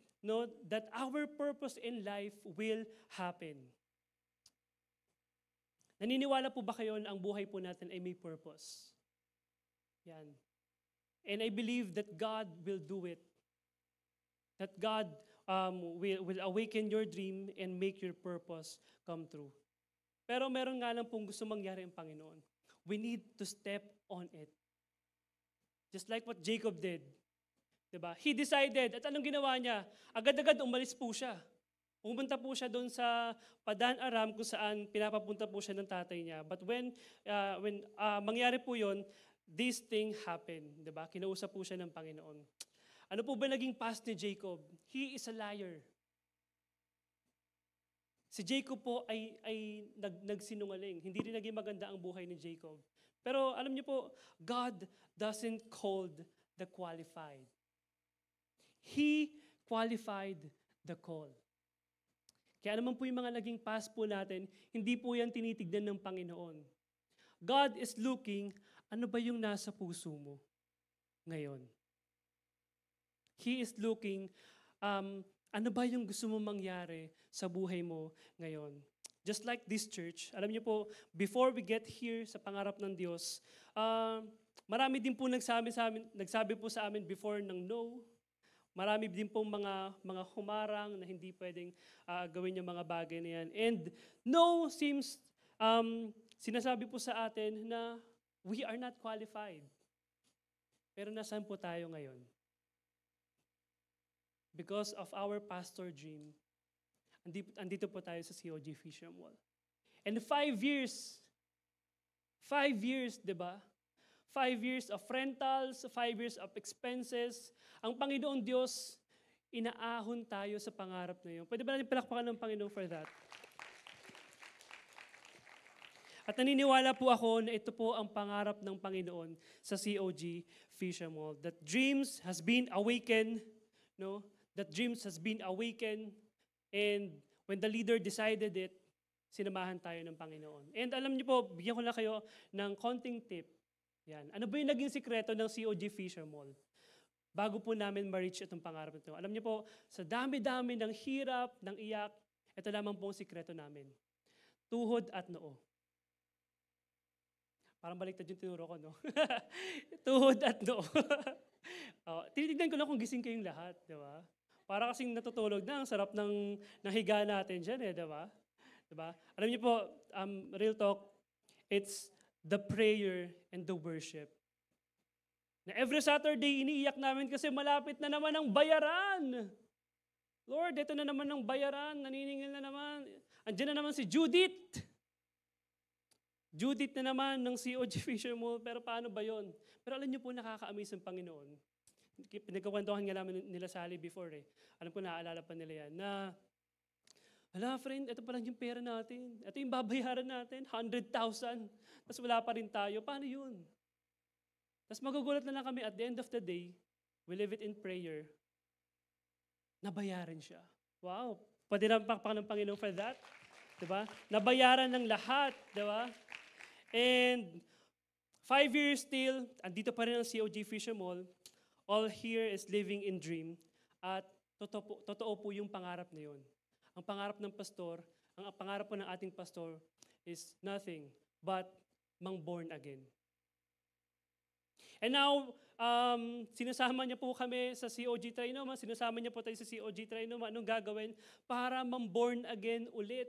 that our purpose in life will happen. Naniniwala po ba kayo na ang buhay po natin ay may purpose? Yan. And I believe that God will do it. That God will awaken your dream and make your purpose come true. Pero meron nga lang pong gusto mangyari ang Panginoon. We need to step on it. Just like what Jacob did. Diba? He decided, at anong ginawa niya? Agad-agad umalis po siya. Pumunta po siya doon sa Padan Aram kung saan pinapapunta po siya ng tatay niya. But when mangyari po yon, this thing happened. Diba? Kinausap po siya ng Panginoon. Ano po ba naging past ni Jacob? He is a liar. Si Jacob po ay nagsinungaling. Hindi rin naging maganda ang buhay ni Jacob. Pero alam niyo po, God doesn't call the qualified. He qualified the call. Kaya naman po yung mga naging past po natin, hindi po yan tinitignan ng Panginoon. God is looking, ano ba yung nasa puso mo ngayon? He is looking, ano ba yung gusto mo mangyari sa buhay mo ngayon? Just like this church, alam niyo po, before we get here sa pangarap ng Diyos, marami din po nagsabi po sa amin before ng no. Marami din pong mga humarang na hindi pwedeng gawin yung mga bagay na yan. And no seems, sinasabi po sa atin na we are not qualified. Pero nasaan po tayo ngayon? Because of our pastor dream, andito po tayo sa COG Fisher Mall. And 5 years, di ba? 5 years of rentals, 5 years of expenses. Ang Panginoon Diyos, inaahon tayo sa pangarap na yun. Pwede ba natin palakpakan ng Panginoon for that? At naniniwala po ako na ito po ang pangarap ng Panginoon sa COG Fisher Mall. That dreams has been awakened, no? That dreams has been awakened, and when the leader decided it, sinamahan tayo ng Panginoon. And alam niyo po, bigyan ko lang kayo ng konting tip. Yan. Ano ba yung naging sikreto ng COG Fisher Mall? Bago po namin ma-reach itong pangarap nito. Alam niyo po, sa dami-dami ng hirap, ng iyak, ito lamang po ang sikreto namin. Tuhod at noo. Parang baliktad yung tinuro ko, no? Tuhod at noo. Tinitignan ko lang kung gising kayong lahat, di ba? Para kasing natutulog na, ang sarap ng higa natin dyan, di ba? Diba? Alam niyo po, real talk, it's the prayer and the worship. Na every Saturday, iniiyak namin kasi malapit na naman ang bayaran. Lord, ito na naman ang bayaran, naniningil na naman. Andiyan na naman si Judith. Judith na naman ng COG Fisher Mall, pero paano ba yon? Pero alam niyo po, nakaka-amaze ang Panginoon. Pinagkakwentuhan nga namin nila Sally before eh. Alam ko, naaalala pa nila yan, na hala, friend, ito pa lang yung pera natin. Ito yung babayaran natin, 100,000. Tapos wala pa rin tayo. Paano yun? Tapos magugulat na lang kami at the end of the day, we live it in prayer. Nabayaran siya. Wow. Pwede na pakpak ng Panginoon for that. Diba? Nabayaran ng lahat. Diba? And 5 years still, andito pa rin ang COG Fisher Mall. All here is living in dream. At totoo po yung pangarap na yun. Ang pangarap ng pastor, ang pangarap po ng ating pastor is nothing but mang born again. And now, sinasama niya po kami sa COG Trinoma, sinasama niya po tayo sa COG Trinoma, anong gagawin? Para mang born again ulit.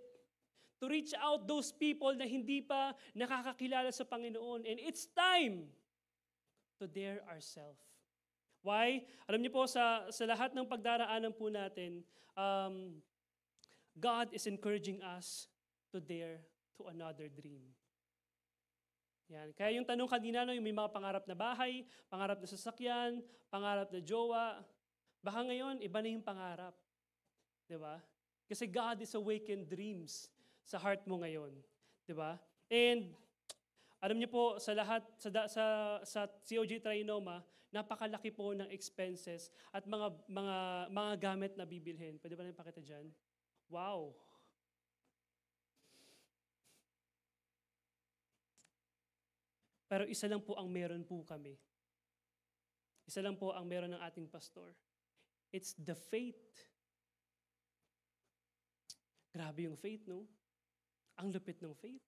To reach out those people na hindi pa nakakakilala sa Panginoon. And it's time to dare ourselves. Why? Alam niyo po, sa lahat ng pagdaraanan po natin, God is encouraging us to dare to another dream. Yan. Kaya yung tanong kanina, no, yung may mga pangarap na bahay, pangarap na sasakyan, pangarap na jowa, baka ngayon, iba na yung pangarap. Diba? Kasi God is awakened dreams sa heart mo ngayon. Diba? And alam niyo po, sa lahat, sa COG Trinoma, napakalaki po ng expenses at mga gamit na bibilhin. Pwede ba natin pakita dyan? Wow! Pero isa lang po ang meron po kami. Isa lang po ang meron ng ating pastor. It's the faith. Grabe yung faith, no? Ang lupit ng faith.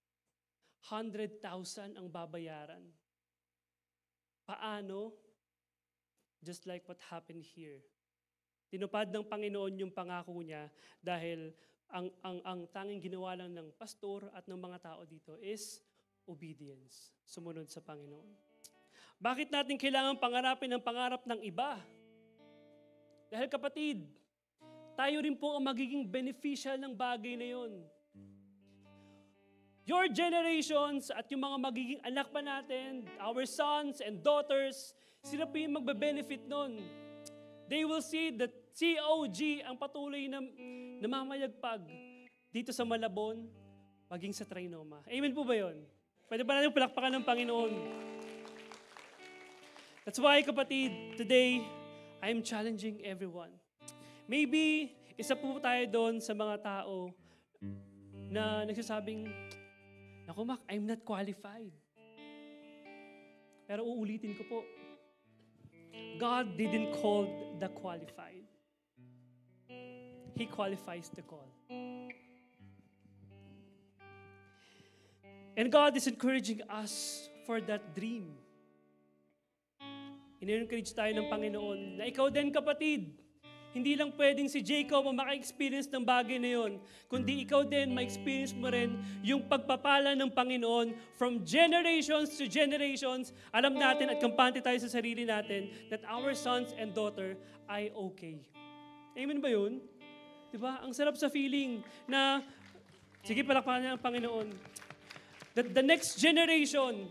100,000 ang babayaran. Paano? Just like what happened here. Tinupad ng Panginoon yung pangako niya dahil ang tanging ginawa lang ng pastor at ng mga tao dito is obedience. Sumunod sa Panginoon. Bakit natin kailangan pangarapin ang pangarap ng iba? Dahil kapatid, tayo rin po ang magiging beneficial ng bagay na yun. Your generations at yung mga magiging anak pa natin, our sons and daughters, sila po yung magbe-benefit nun. They will see that COG ang patuloy na namamayagpag dito sa Malabon, maging sa Trinoma. Amen po ba yun? Pwede ba natin palakpakan ng Panginoon? That's why, kapatid, today, I'm challenging everyone. Maybe, isa po tayo doon sa mga tao na nagsasabing, naku Mac, I'm not qualified. Pero uulitin ko po, God didn't call the qualified. He qualifies the call. And God is encouraging us for that dream. In-encourage tayo ng Panginoon na ikaw din, kapatid, hindi lang pwedeng si Jacob ang maka-experience ng bagay na yun, kundi ikaw din ma-experience mo rin yung pagpapala ng Panginoon from generations to generations. Alam natin at kampante tayo sa sarili natin that our sons and daughter ay okay. Amen ba yun? Diba? Ang sarap sa feeling na, sige, palakpakan niya ang Panginoon. That the next generation,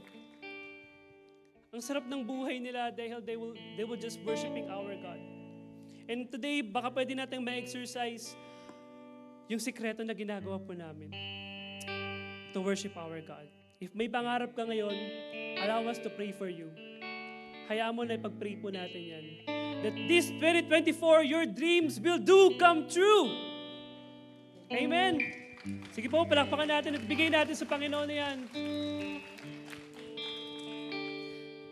ang sarap ng buhay nila dahil they will just worshiping our God. And today, baka pwede natin ma-exercise yung sikreto na ginagawa po namin to worship our God. If may pangarap ka ngayon, allow us to pray for you. Hayaan mo na ipag-pray po natin yan. That this 2024, your dreams will come true. Amen. Sige po, palakpakan natin at bigay natin sa Panginoon na yan.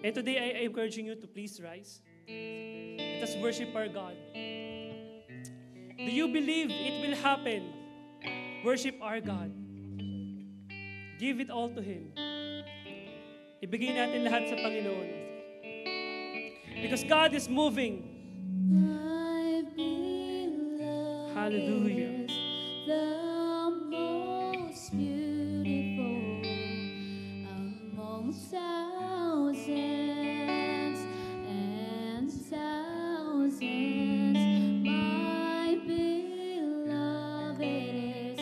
And today, I am encouraging you to please rise. Let us worship our God. Do you believe it will happen? Worship our God. Give it all to Him. Ibigay natin lahat sa Panginoon. Because God is moving. Hallelujah. The most beautiful among thousands and thousands. My beloved is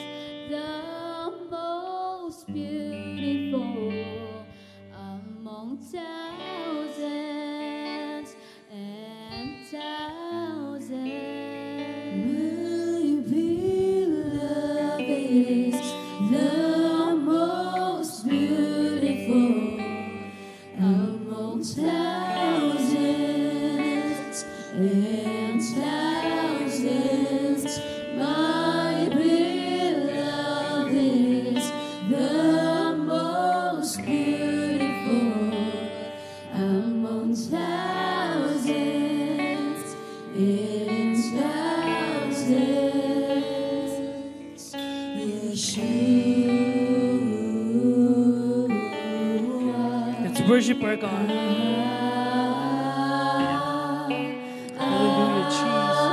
the most beautiful among thousands and thousands. Is the most beautiful among thousands and thousands. My beloved is the most beautiful among thousands and thousands. Let's worship our God. Hallelujah, Jesus.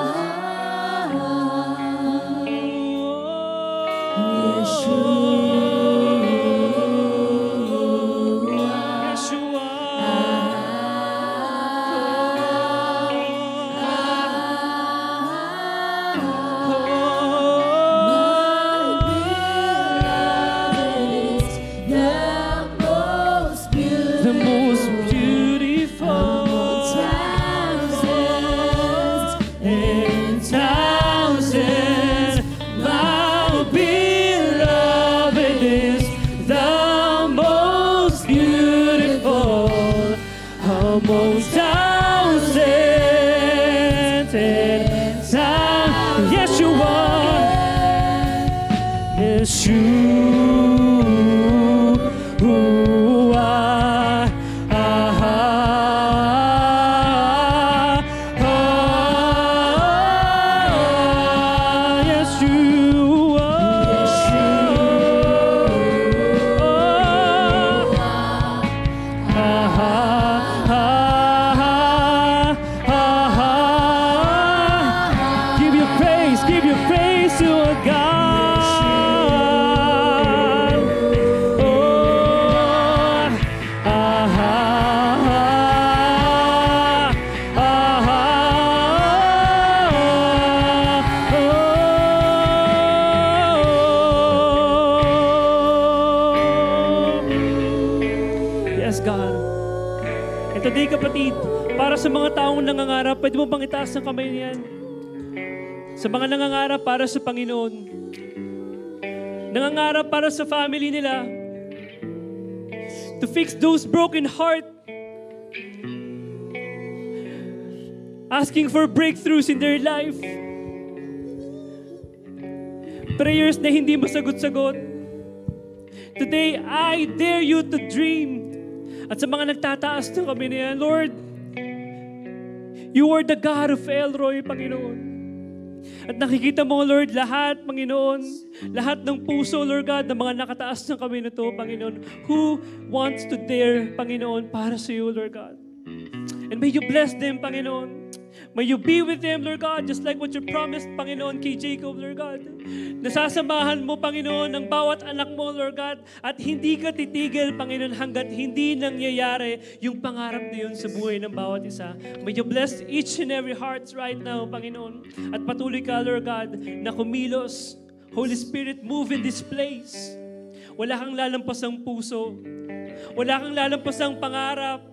God. Oh, Today, kapatid, para sa mga taong nangangarap, pwede mo bang itaas ng kamay niyan? Sa mga nangangarap para sa Panginoon. Nangangarap para sa family nila. To fix those broken heart. Asking for breakthroughs in their life. Prayers na hindi masagot-sagot. Today, I dare you to dream. At sa mga nagtataas ng kami niya, Lord, you are the God of Elroy, Panginoon. At nakikita mo, Lord, lahat, Panginoon, lahat ng puso, Lord God, ng mga nakataas ng kami na to, Panginoon, who wants to dare, Panginoon, para sa iyo, Lord God. And may you bless them, Panginoon. May you be with them, Lord God, just like what you promised, Panginoon, kay Jacob, Lord God. Nasasamahan mo, Panginoon, ang bawat anak mo, Lord God, at hindi ka titigil, Panginoon, hanggat hindi nangyayari yung pangarap na yun sa buhay ng bawat isa. May you bless each and every heart right now, Panginoon. At patuloy ka, Lord God, na kumilos. Holy Spirit, move in this place. Wala kang lalampasang puso. Wala kang lalampasang pangarap.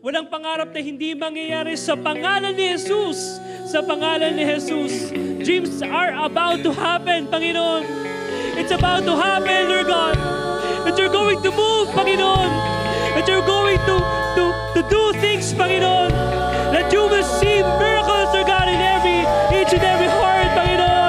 Walang pangarap na hindi mangyayari sa pangalan ni Jesus. Sa pangalan ni Jesus. Dreams are about to happen, Panginoon. It's about to happen, Lord God. That you're going to move, Panginoon. That you're going to do things, Panginoon. That you will see miracles, Lord God, in each and every heart, Panginoon.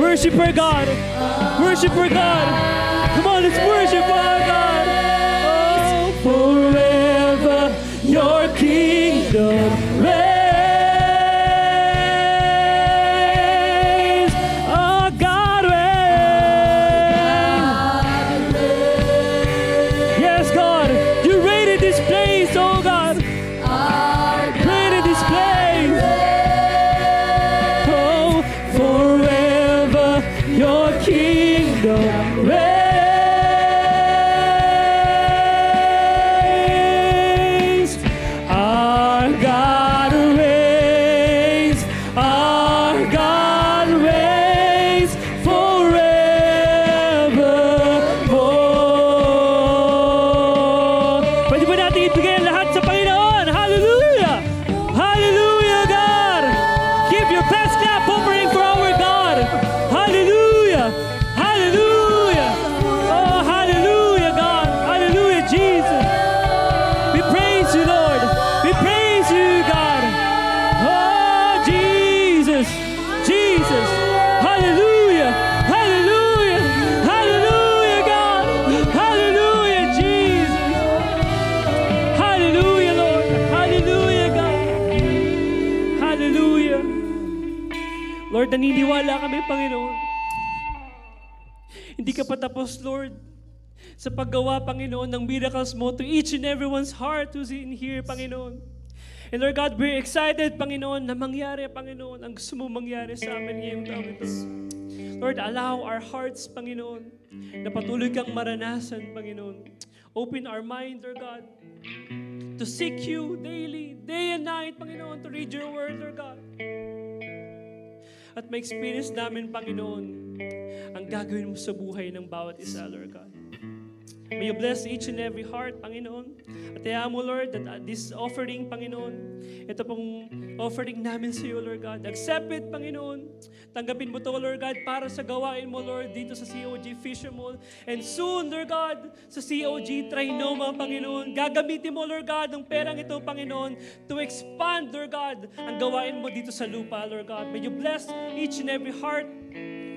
Worship our God. Worship our God. Come on, let's worship our God. Oh, forever your kingdom reigns. Oh, God reigns. Yes, God. You reign in this place, oh God. Reign in this place. Oh, forever your kingdom reigns. Our God reigns. Our God reigns forevermore. Pwede ba natin ibigay ang lahat sa Panginoon? Hallelujah! Hallelujah, God! Give your best clap offering for our God. Hallelujah! Hallelujah! Oh, hallelujah, God! Hallelujah, Jesus! We praise you, Lord! We praise you, God! Oh, Jesus! Jesus! Hallelujah! Hallelujah! Hallelujah, God! Hallelujah, Jesus! Hallelujah, Lord! Hallelujah, God! Hallelujah! Lord, naniniwala kami, Panginoon. Hindi ka patapos, Lord, sa paggawa, Panginoon, ng miracles mo to each and everyone's heart who's in here, Panginoon. And Lord God, we're excited, Panginoon, na mangyari, Panginoon, ang gusto mo mangyari sa amin ngayong taon ito. Lord, allow our hearts, Panginoon, na patuloy kang maranasan, Panginoon. Open our mind, Lord God, to seek you daily, day and night, Panginoon, to read your word, Lord God. At ma-experience namin, Panginoon, ang gagawin mo sa buhay ng bawat isa, Lord God. May you bless each and every heart, Panginoon. At hayaan mo, Lord, that this offering, Panginoon, ito pong offering namin sa iyo, Lord God. Accept it, Panginoon. Tanggapin mo to, Lord God, para sa gawain mo, Lord, dito sa COG Fisher Mall. And soon, Lord God, sa COG Trinoma, Panginoon, gagamitin mo, Lord God, ang perang ito, Panginoon, to expand, Lord God, ang gawain mo dito sa lupa, Lord God. May you bless each and every heart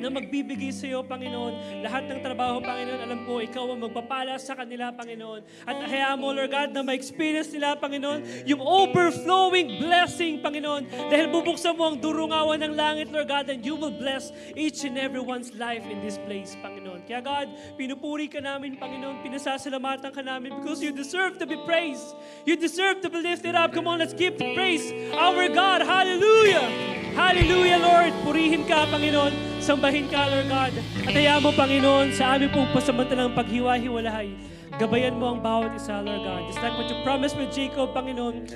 na magbibigay sa iyo, Panginoon. Lahat ng trabaho, Panginoon, alam ko, ikaw ang magpapala sa kanila, Panginoon. At hayaan mo, Lord God, na ma-experience nila, Panginoon, yung overflowing blessing, Panginoon. Dahil bubuksan mo ang durungawan ng langit, Lord God, and you will bless each and everyone's life in this place, Panginoon. Kaya God, pinupuri ka namin, Panginoon. Pinasasalamatan ka namin because you deserve to be praised. You deserve to be lifted up. Come on, let's give the praise our God. Hallelujah! Hallelujah, Lord. Purihin ka, Panginoon. Sambahin ka, Lord God. At hayaan mo, Panginoon, sa aming pong pasamantalang paghiwa-hiwalay. Gabayan mo ang bawat isa, Lord God. Just like what you promised with Jacob, Panginoon,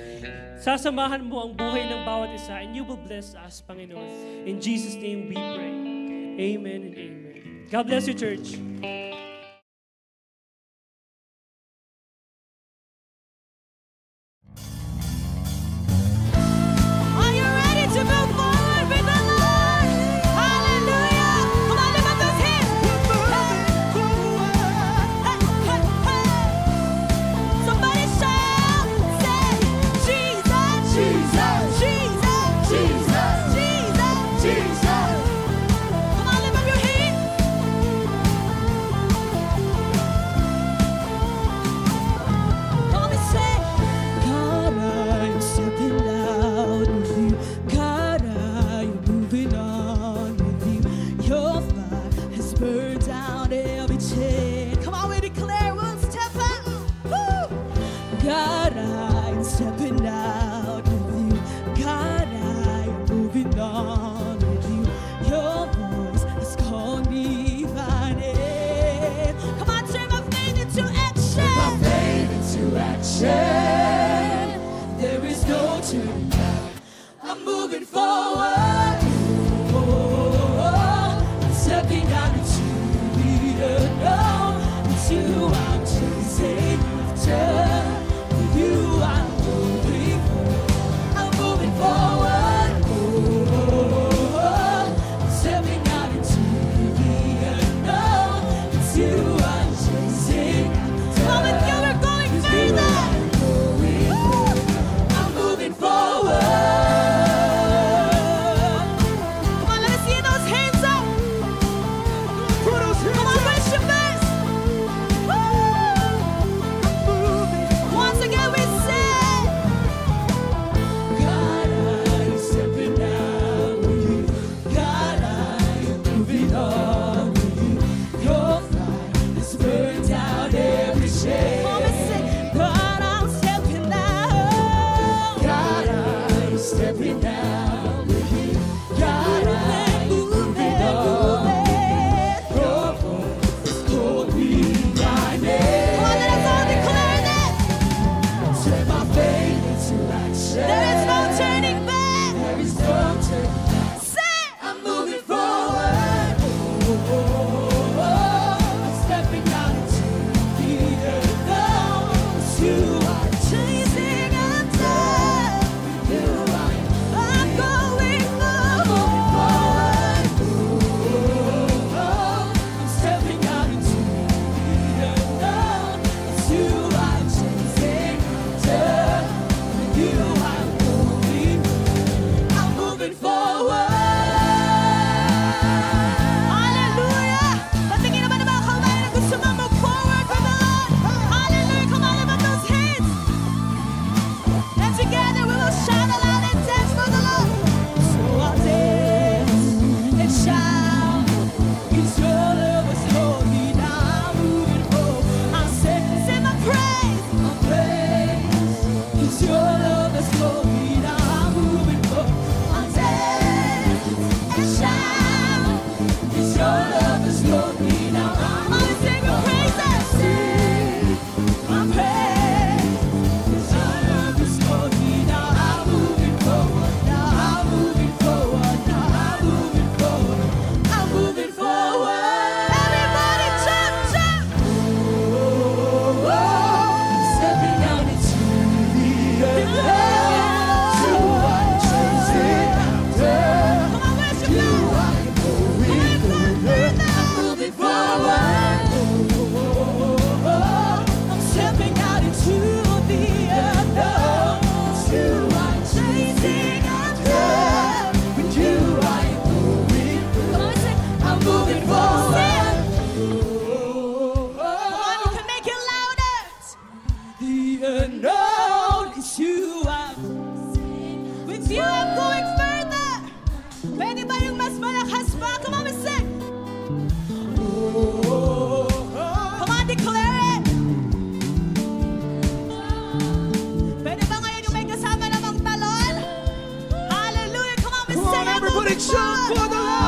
sasamahan mo ang buhay ng bawat isa and you will bless us, Panginoon. In Jesus' name we pray. Amen and amen. God bless you, church. Are you ready to move forward with the Lord? Hallelujah! Come on, lift up those hands. Hey, hey, hey. Somebody shout, say, Jesus, Jesus, Jesus, Jesus, Jesus, Jesus. Come on, lift up your hands. Somebody jump for the Lord.